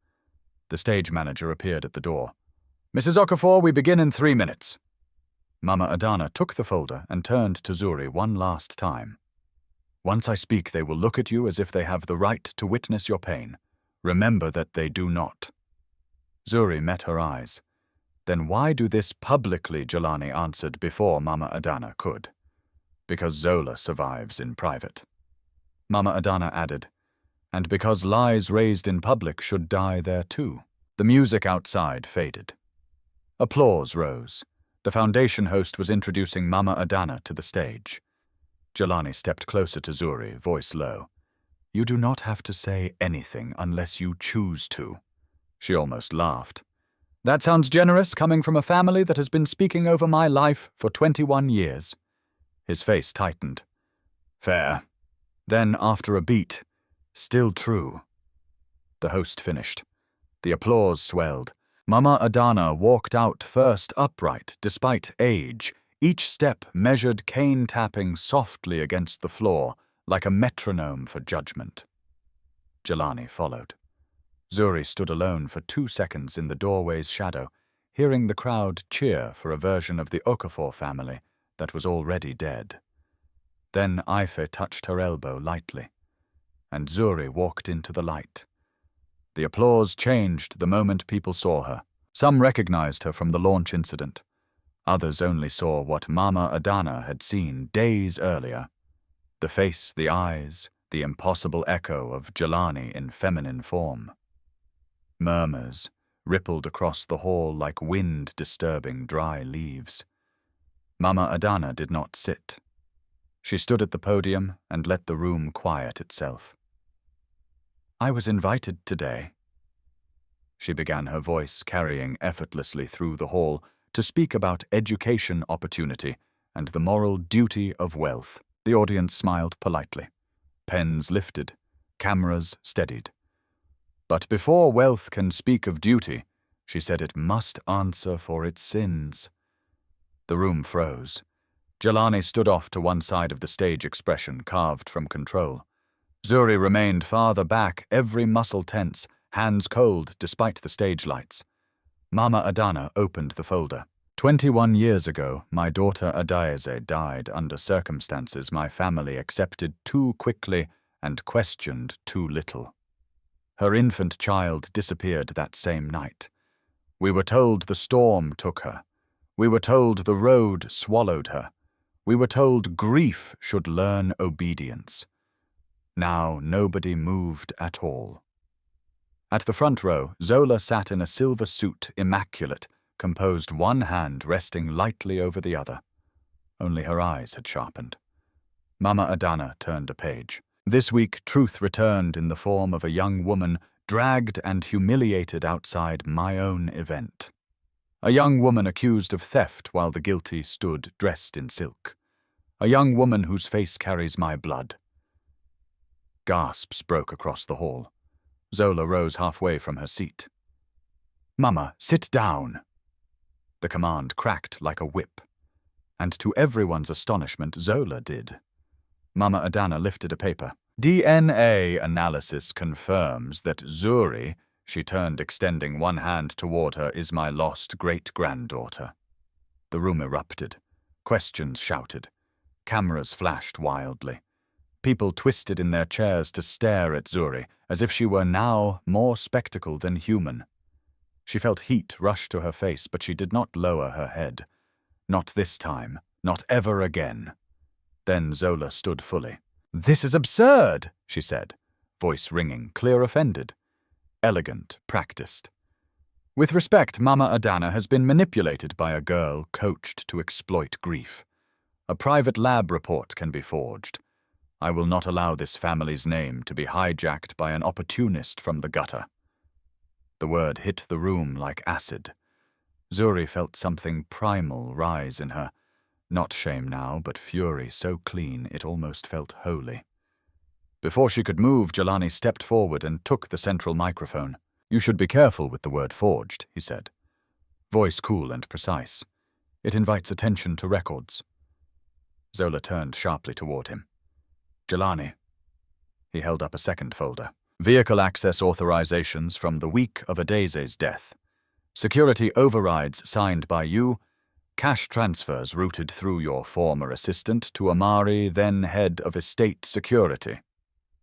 The stage manager appeared at the door. "Mrs. Okafor, we begin in 3 minutes." Mama Adana took the folder and turned to Zuri one last time. "Once I speak, they will look at you as if they have the right to witness your pain. Remember that they do not." Zuri met her eyes. "Then why do this publicly?" Jelani answered before Mama Adana could. "Because Zola survives in private." Mama Adana added, "And because lies raised in public should die there too." The music outside faded. Applause rose. The foundation host was introducing Mama Adana to the stage. Jelani stepped closer to Zuri, voice low. "You do not have to say anything unless you choose to." She almost laughed. "That sounds generous, coming from a family that has been speaking over my life for 21 years. His face tightened. "Fair." Then, after a beat, "Still true." The host finished. The applause swelled. Mama Adana walked out first upright, despite age, each step measured cane tapping softly against the floor, like a metronome for judgment. Jelani followed. Zuri stood alone for 2 seconds in the doorway's shadow, hearing the crowd cheer for a version of the Okafor family that was already dead. Then Ife touched her elbow lightly, and Zuri walked into the light. The applause changed the moment people saw her. Some recognized her from the launch incident. Others only saw what Mama Adana had seen days earlier. The face, the eyes, the impossible echo of Jelani in feminine form. Murmurs rippled across the hall like wind disturbing dry leaves. Mama Adana did not sit. She stood at the podium and let the room quiet itself. "I was invited today," she began, her voice carrying effortlessly through the hall, "to speak about education opportunity and the moral duty of wealth." The audience smiled politely. Pens lifted, cameras steadied. But before wealth can speak of duty, she said it must answer for its sins. The room froze. Jelani stood off to one side of the stage, expression carved from control. Zuri remained farther back, every muscle tense, hands cold despite the stage lights. Mama Adana opened the folder. 21 years ago, my daughter Adaeze died under circumstances my family accepted too quickly and questioned too little. Her infant child disappeared that same night. We were told the storm took her. We were told the road swallowed her. We were told grief should learn obedience. Now nobody moved at all. At the front row, Zola sat in a silver suit, immaculate, composed, one hand resting lightly over the other. Only her eyes had sharpened. Mama Adana turned a page. This week, truth returned in the form of a young woman dragged and humiliated outside my own event. A young woman accused of theft while the guilty stood dressed in silk. A young woman whose face carries my blood. Gasps broke across the hall. Zola rose halfway from her seat. "Mama, sit down." The command cracked like a whip. And to everyone's astonishment, Zola did. Mama Adana lifted a paper. "DNA analysis confirms that Zuri," she turned, extending one hand toward her, "is my lost great-granddaughter." The room erupted. Questions shouted. Cameras flashed wildly. People twisted in their chairs to stare at Zuri, as if she were now more spectacle than human. She felt heat rush to her face, but she did not lower her head. Not this time. Not ever again. Then Zola stood fully. "This is absurd," she said, voice ringing, clear offended. Elegant, practiced. "With respect, Mama Adana has been manipulated by a girl coached to exploit grief. A private lab report can be forged. I will not allow this family's name to be hijacked by an opportunist from the gutter." The word hit the room like acid. Zuri felt something primal rise in her. Not shame now, but fury so clean it almost felt holy. Before she could move, Jelani stepped forward and took the central microphone. "You should be careful with the word forged," he said. Voice cool and precise. "It invites attention to records." Zola turned sharply toward him. "Jelani." He held up a second folder. "Vehicle access authorizations from the week of Adaze's death. Security overrides signed by you. Cash transfers routed through your former assistant to Amari, then head of estate security.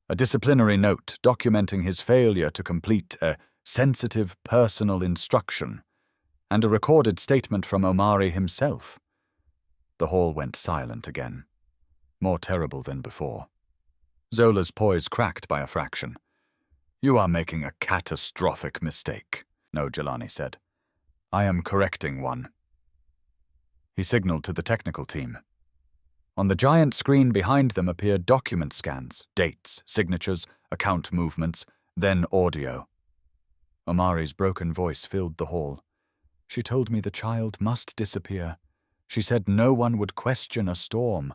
A disciplinary note documenting his failure to complete a sensitive personal instruction. And a recorded statement from Omari himself." The hall went silent again. More terrible than before. Zola's poise cracked by a fraction. "You are making a catastrophic mistake," No, Jelani said. "I am correcting one." He signaled to the technical team. On the giant screen behind them appeared document scans, dates, signatures, account movements, then audio. Omari's broken voice filled the hall. "She told me the child must disappear. She said no one would question a storm.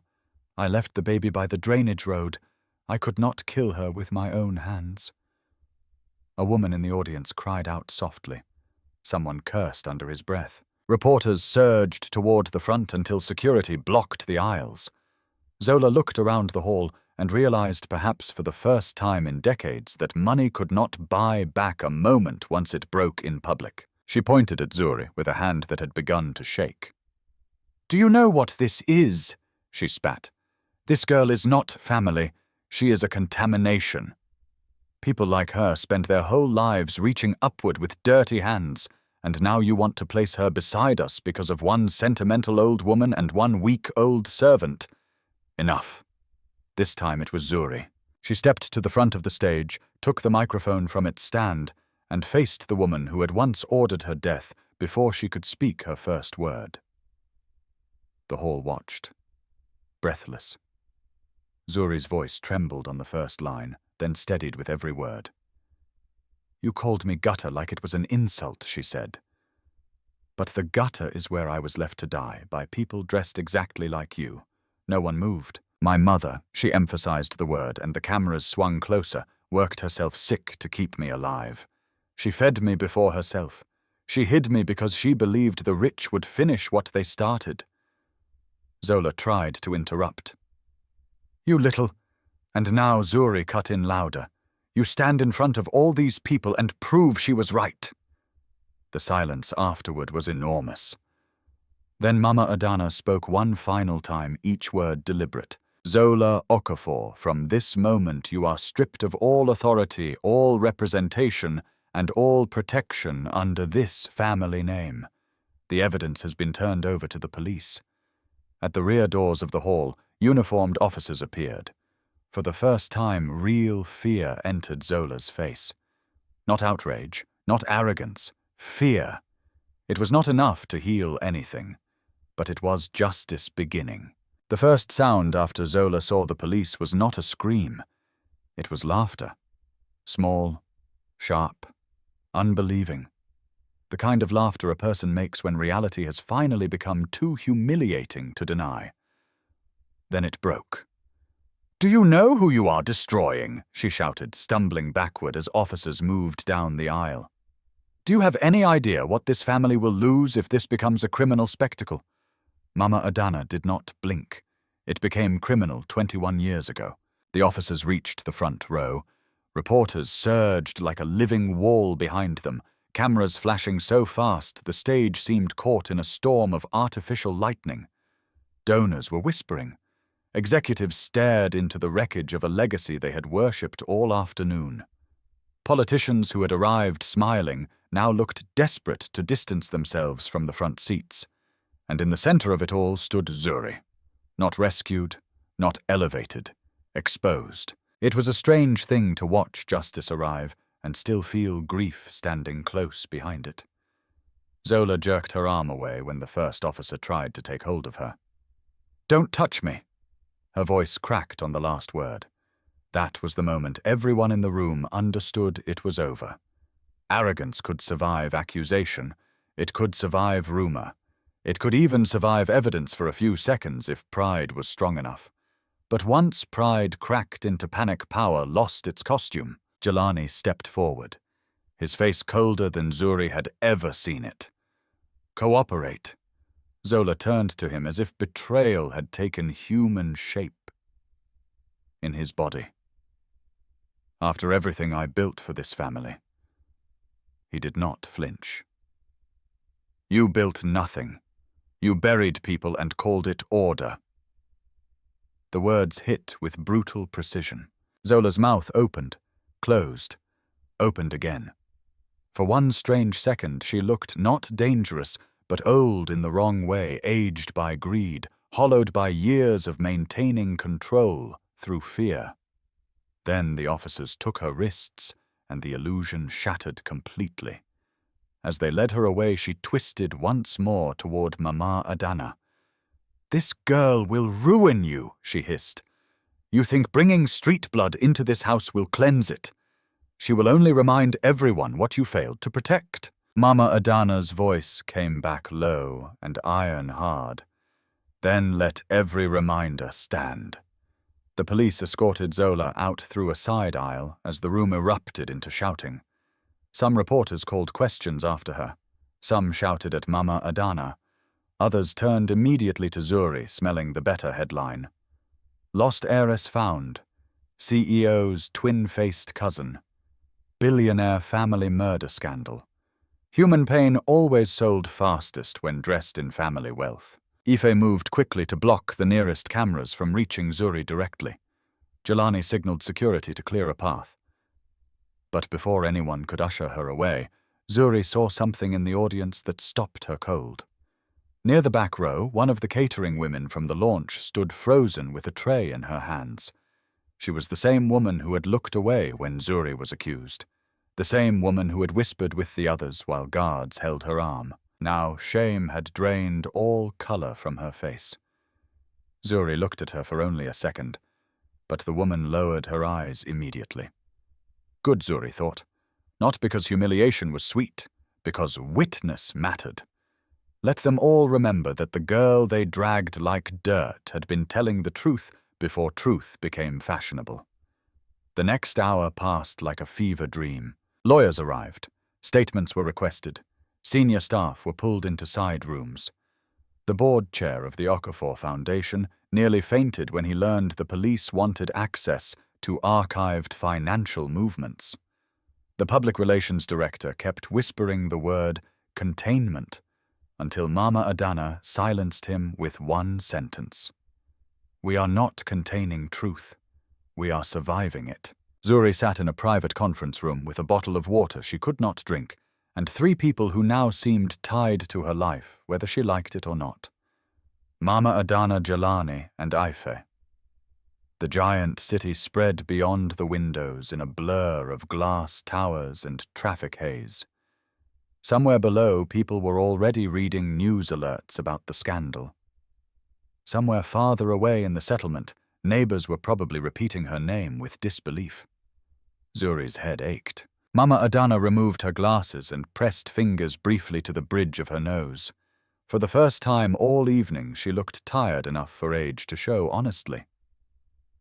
I left the baby by the drainage road. I could not kill her with my own hands." A woman in the audience cried out softly. Someone cursed under his breath. Reporters surged toward the front until security blocked the aisles. Zola looked around the hall and realized, perhaps for the first time in decades, that money could not buy back a moment once it broke in public. She pointed at Zuri with a hand that had begun to shake. "Do you know what this is?" she spat. "This girl is not family. She is a contamination. People like her spend their whole lives reaching upward with dirty hands, and now you want to place her beside us because of one sentimental old woman and one weak old servant. Enough." This time it was Zuri. She stepped to the front of the stage, took the microphone from its stand, and faced the woman who had once ordered her death before she could speak her first word. The hall watched, breathless. Zuri's voice trembled on the first line, then steadied with every word. "You called me gutter like it was an insult," she said. "But the gutter is where I was left to die, by people dressed exactly like you. No one moved. My mother," she emphasized the word, and the cameras swung closer, worked herself sick to keep me alive. She fed me before herself. She hid me because she believed the rich would finish what they started. Zola tried to interrupt. You little... And now Zuri cut in louder. You stand in front of all these people and prove she was right. The silence afterward was enormous. Then Mama Adana spoke one final time, each word deliberate. Zola Okafor, from this moment you are stripped of all authority, all representation, and all protection under this family name. The evidence has been turned over to the police. At the rear doors of the hall, uniformed officers appeared. For the first time, real fear entered Zola's face. Not outrage, not arrogance, fear. It was not enough to heal anything, but it was justice beginning. The first sound after Zola saw the police was not a scream. It was laughter. Small, sharp, unbelieving. The kind of laughter a person makes when reality has finally become too humiliating to deny. Then it broke. "Do you know who you are destroying?" she shouted, stumbling backward as officers moved down the aisle. "Do you have any idea what this family will lose if this becomes a criminal spectacle?" Mama Adana did not blink. It became criminal 21 years ago. The officers reached the front row. Reporters surged like a living wall behind them, cameras flashing so fast the stage seemed caught in a storm of artificial lightning. Donors were whispering. Executives stared into the wreckage of a legacy they had worshipped all afternoon. Politicians who had arrived smiling now looked desperate to distance themselves from the front seats. And in the center of it all stood Zuri. Not rescued, not elevated, exposed. It was a strange thing to watch justice arrive and still feel grief standing close behind it. Zola jerked her arm away when the first officer tried to take hold of her. "Don't touch me!" Her voice cracked on the last word. That was the moment everyone in the room understood it was over. Arrogance could survive accusation. It could survive rumor. It could even survive evidence for a few seconds if pride was strong enough. But once pride cracked into panic, power lost its costume. Jelani stepped forward, his face colder than Zuri had ever seen it. "Cooperate." Zola turned to him as if betrayal had taken human shape. In his body. "After everything I built for this family." He did not flinch. "You built nothing. You buried people and called it order." The words hit with brutal precision. Zola's mouth opened, closed, opened again. For one strange second she looked not dangerous, but old in the wrong way, aged by greed, hollowed by years of maintaining control through fear. Then the officers took her wrists, and the illusion shattered completely. As they led her away, she twisted once more toward Mama Adana. "This girl will ruin you," she hissed. "You think bringing street blood into this house will cleanse it? She will only remind everyone what you failed to protect." Mama Adana's voice came back low and iron-hard. "Then let every reminder stand." The police escorted Zola out through a side aisle as the room erupted into shouting. Some reporters called questions after her. Some shouted at Mama Adana. Others turned immediately to Zuri, smelling the better headline. "Lost heiress found. CEO's twin-faced cousin. Billionaire family murder scandal." Human pain always sold fastest when dressed in family wealth. Ife moved quickly to block the nearest cameras from reaching Zuri directly. Jelani signaled security to clear a path. But before anyone could usher her away, Zuri saw something in the audience that stopped her cold. Near the back row, one of the catering women from the launch stood frozen with a tray in her hands. She was the same woman who had looked away when Zuri was accused. The same woman who had whispered with the others while guards held her arm. Now shame had drained all color from her face. Zuri looked at her for only a second, but the woman lowered her eyes immediately. Good, Zuri thought. Not because humiliation was sweet, because witness mattered. Let them all remember that the girl they dragged like dirt had been telling the truth before truth became fashionable. The next hour passed like a fever dream. Lawyers arrived. Statements were requested. Senior staff were pulled into side rooms. The board chair of the Okafor Foundation nearly fainted when he learned the police wanted access to archived financial movements. The public relations director kept whispering the word containment until Mama Adana silenced him with one sentence. "We are not containing truth. We are surviving it." Zuri sat in a private conference room with a bottle of water she could not drink, and 3 people who now seemed tied to her life, whether she liked it or not. Mama Adana Jalani and Aife. The giant city spread beyond the windows in a blur of glass towers and traffic haze. Somewhere below, people were already reading news alerts about the scandal. Somewhere farther away in the settlement, neighbors were probably repeating her name with disbelief. Zuri's head ached. Mama Adana removed her glasses and pressed fingers briefly to the bridge of her nose. For the first time all evening, she looked tired enough for age to show honestly.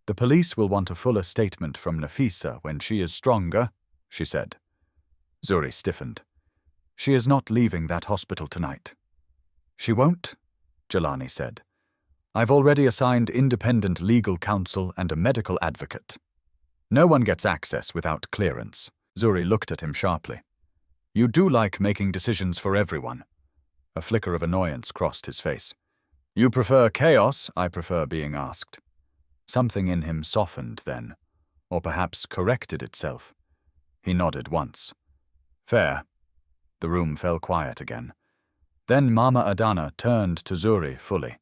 "The police will want a fuller statement from Nafisa when she is stronger," she said. Zuri stiffened. "She is not leaving that hospital tonight." "She won't," Jalani said. "I've already assigned independent legal counsel and a medical advocate. No one gets access without clearance." Zuri looked at him sharply. "You do like making decisions for everyone." A flicker of annoyance crossed his face. "You prefer chaos, I prefer being asked." Something in him softened then, or perhaps corrected itself. He nodded once. "Fair." The room fell quiet again. Then Mama Adana turned to Zuri fully.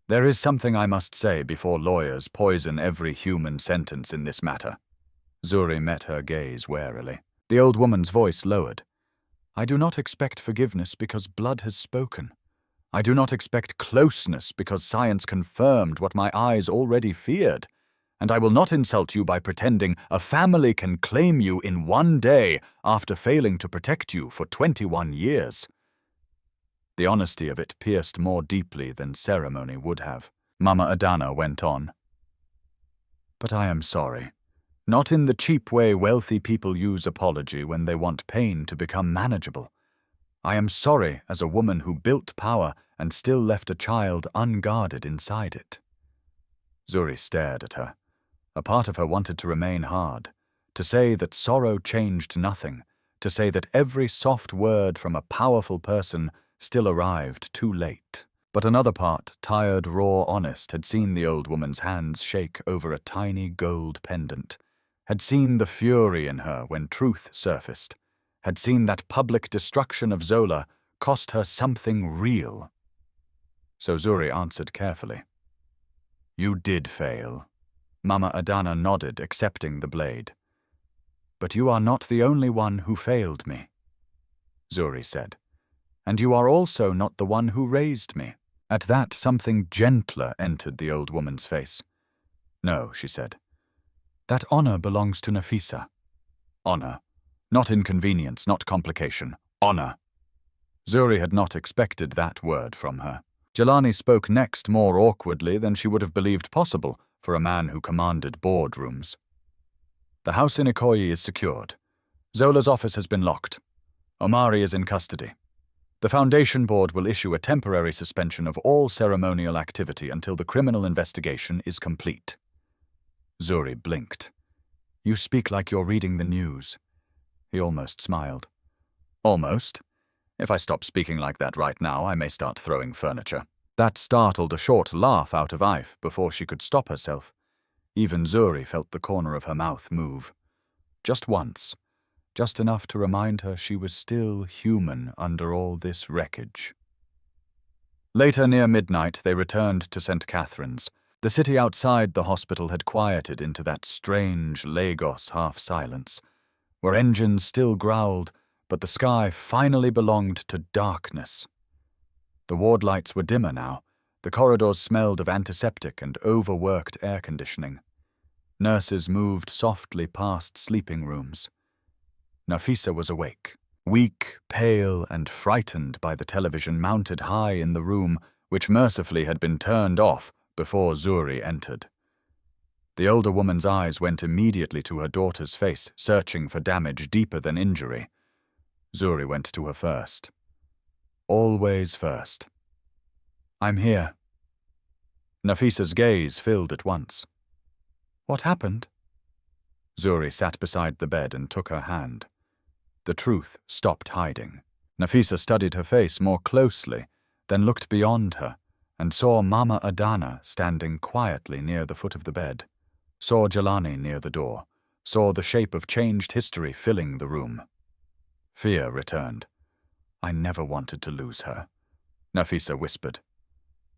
"There is something I must say before lawyers poison every human sentence in this matter." Zuri met her gaze warily. The old woman's voice lowered. "I do not expect forgiveness because blood has spoken. I do not expect closeness because science confirmed what my eyes already feared. And I will not insult you by pretending a family can claim you in one day after failing to protect you for 21 years. The honesty of it pierced more deeply than ceremony would have. Mama Adana went on. "But I am sorry. Not in the cheap way wealthy people use apology when they want pain to become manageable. I am sorry as a woman who built power and still left a child unguarded inside it." Zuri stared at her. A part of her wanted to remain hard, to say that sorrow changed nothing, to say that every soft word from a powerful person still arrived too late. But another part, tired, raw, honest, had seen the old woman's hands shake over a tiny gold pendant, had seen the fury in her when truth surfaced, had seen that public destruction of Zola cost her something real. So Zuri answered carefully. "You did fail." Mama Adana nodded, accepting the blade. "But you are not the only one who failed me," Zuri said. "And you are also not the one who raised me." At that, something gentler entered the old woman's face. "No," she said. "That honor belongs to Nafisa." "Honor. Not inconvenience, not complication. Honor." Zuri had not expected that word from her. Jalani spoke next more awkwardly than she would have believed possible for a man who commanded boardrooms. "The house in Ikoyi is secured. Zola's office has been locked. Omari is in custody. The Foundation Board will issue a temporary suspension of all ceremonial activity until the criminal investigation is complete." Zuri blinked. "You speak like you're reading the news." He almost smiled. "Almost. If I stop speaking like that right now, I may start throwing furniture." That startled a short laugh out of Ife before she could stop herself. Even Zuri felt the corner of her mouth move. Just once. Just enough to remind her she was still human under all this wreckage. Later, near midnight, they returned to St. Catherine's. The city outside the hospital had quieted into that strange Lagos half-silence, where engines still growled, but the sky finally belonged to darkness. The ward lights were dimmer now. The corridors smelled of antiseptic and overworked air conditioning. Nurses moved softly past sleeping rooms. Nafisa was awake, weak, pale, and frightened by the television mounted high in the room, which mercifully had been turned off before Zuri entered. The older woman's eyes went immediately to her daughter's face, searching for damage deeper than injury. Zuri went to her first. Always first. "I'm here." Nafisa's gaze filled at once. "What happened?" Zuri sat beside the bed and took her hand. The truth stopped hiding. Nafisa studied her face more closely, then looked beyond her, and saw Mama Adana standing quietly near the foot of the bed, saw Jelani near the door, saw the shape of changed history filling the room. Fear returned. "I never wanted to lose her," Nafisa whispered.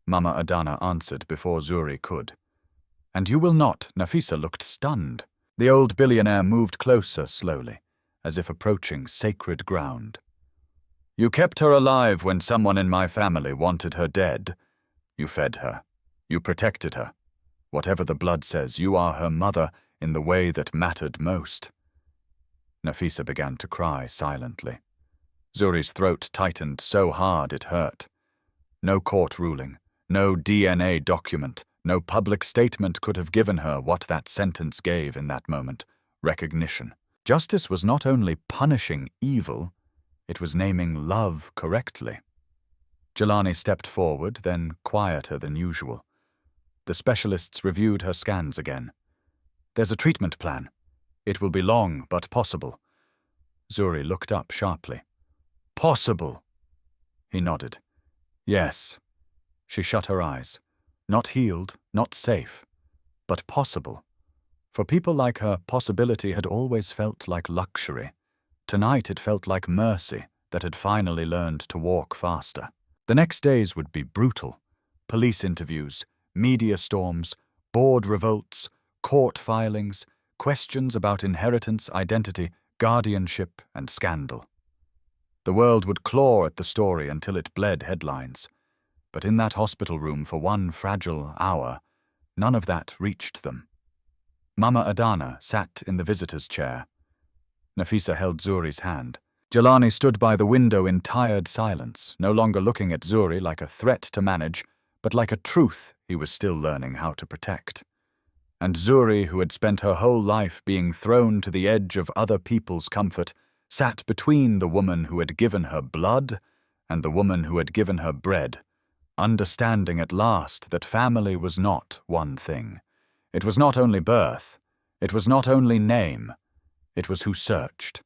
Mama Adana answered before Zuri could. "And you will not." Nafisa looked stunned. The old billionaire moved closer slowly, as if approaching sacred ground. "You kept her alive when someone in my family wanted her dead. You fed her. You protected her. Whatever the blood says, you are her mother in the way that mattered most." Nafisa began to cry silently. Zuri's throat tightened so hard it hurt. No court ruling, no DNA document, no public statement could have given her what that sentence gave in that moment: recognition. Justice was not only punishing evil, it was naming love correctly. Jelani stepped forward, then quieter than usual. The specialists reviewed her scans again. "There's a treatment plan. It will be long, but possible." Zuri looked up sharply. "Possible?" He nodded. "Yes." She shut her eyes. Not healed, not safe, but possible. For people like her, possibility had always felt like luxury. Tonight it felt like mercy that had finally learned to walk faster. The next days would be brutal. Police interviews, media storms, board revolts, court filings, questions about inheritance, identity, guardianship, and scandal. The world would claw at the story until it bled headlines. But in that hospital room for one fragile hour, none of that reached them. Mama Adana sat in the visitor's chair. Nafisa held Zuri's hand. Jelani stood by the window in tired silence, no longer looking at Zuri like a threat to manage, but like a truth he was still learning how to protect. And Zuri, who had spent her whole life being thrown to the edge of other people's comfort, sat between the woman who had given her blood and the woman who had given her bread, understanding at last that family was not one thing. It was not only birth, it was not only name, it was who searched,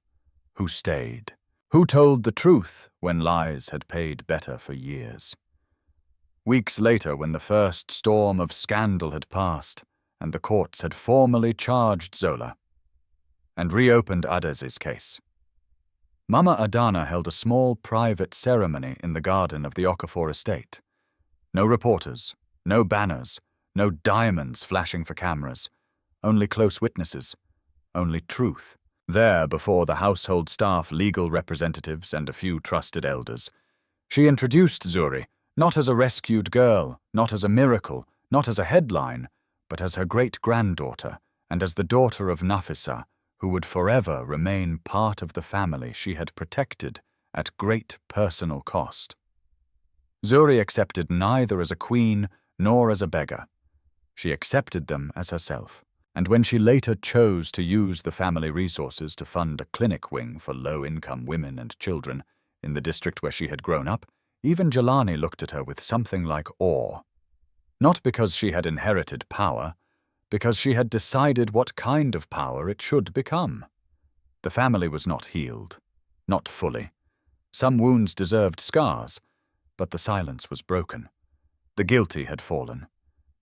who stayed, who told the truth when lies had paid better for years. Weeks later, when the first storm of scandal had passed, and the courts had formally charged Zola, and reopened Adez's case, Mama Adana held a small private ceremony in the garden of the Okafor estate. No reporters, no banners, no diamonds flashing for cameras, only close witnesses, only truth. There, before the household staff, legal representatives, and a few trusted elders, she introduced Zuri, not as a rescued girl, not as a miracle, not as a headline, but as her great-granddaughter, and as the daughter of Nafisa, who would forever remain part of the family she had protected at great personal cost. Zuri accepted neither as a queen nor as a beggar. She accepted them as herself, and when she later chose to use the family resources to fund a clinic wing for low-income women and children in the district where she had grown up, even Jelani looked at her with something like awe. Not because she had inherited power, because she had decided what kind of power it should become. The family was not healed, not fully. Some wounds deserved scars, but the silence was broken. The guilty had fallen.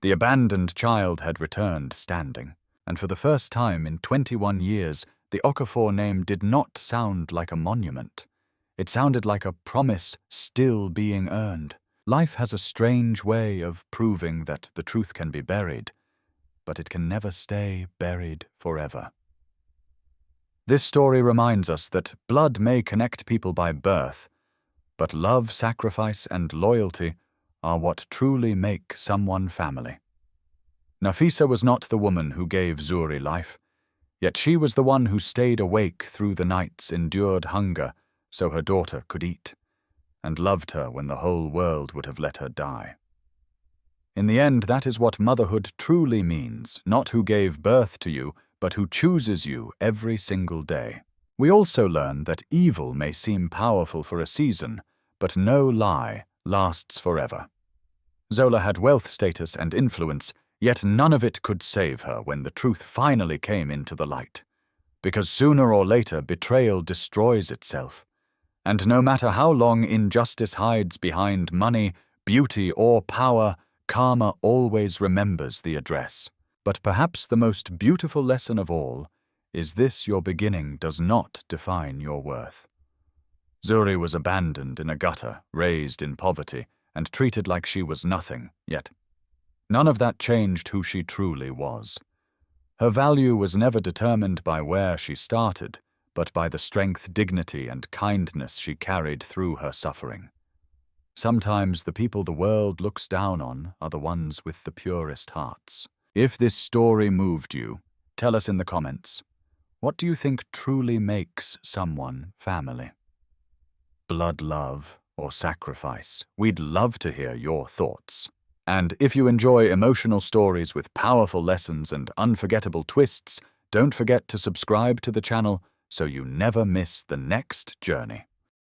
The abandoned child had returned standing, and for the first time in 21 years, the Okafor name did not sound like a monument. It sounded like a promise still being earned. Life has a strange way of proving that the truth can be buried, but it can never stay buried forever. This story reminds us that blood may connect people by birth, but love, sacrifice, and loyalty are what truly make someone family. Nafisa was not the woman who gave Zuri life, yet she was the one who stayed awake through the nights, endured hunger so her daughter could eat, and loved her when the whole world would have let her die. In the end, that is what motherhood truly means, not who gave birth to you, but who chooses you every single day. We also learn that evil may seem powerful for a season, but no lie lasts forever. Zola had wealth, status, and influence, yet none of it could save her when the truth finally came into the light. Because sooner or later, betrayal destroys itself. And no matter how long injustice hides behind money, beauty, or power, karma always remembers the address. But perhaps the most beautiful lesson of all is this: your beginning does not define your worth. Zuri was abandoned in a gutter, raised in poverty, and treated like she was nothing, yet none of that changed who she truly was. Her value was never determined by where she started, but by the strength, dignity, and kindness she carried through her suffering. Sometimes the people the world looks down on are the ones with the purest hearts. If this story moved you, tell us in the comments. What do you think truly makes someone family? Blood love or sacrifice? We'd love to hear your thoughts. And if you enjoy emotional stories with powerful lessons and unforgettable twists, don't forget to subscribe to the channel so you never miss the next journey.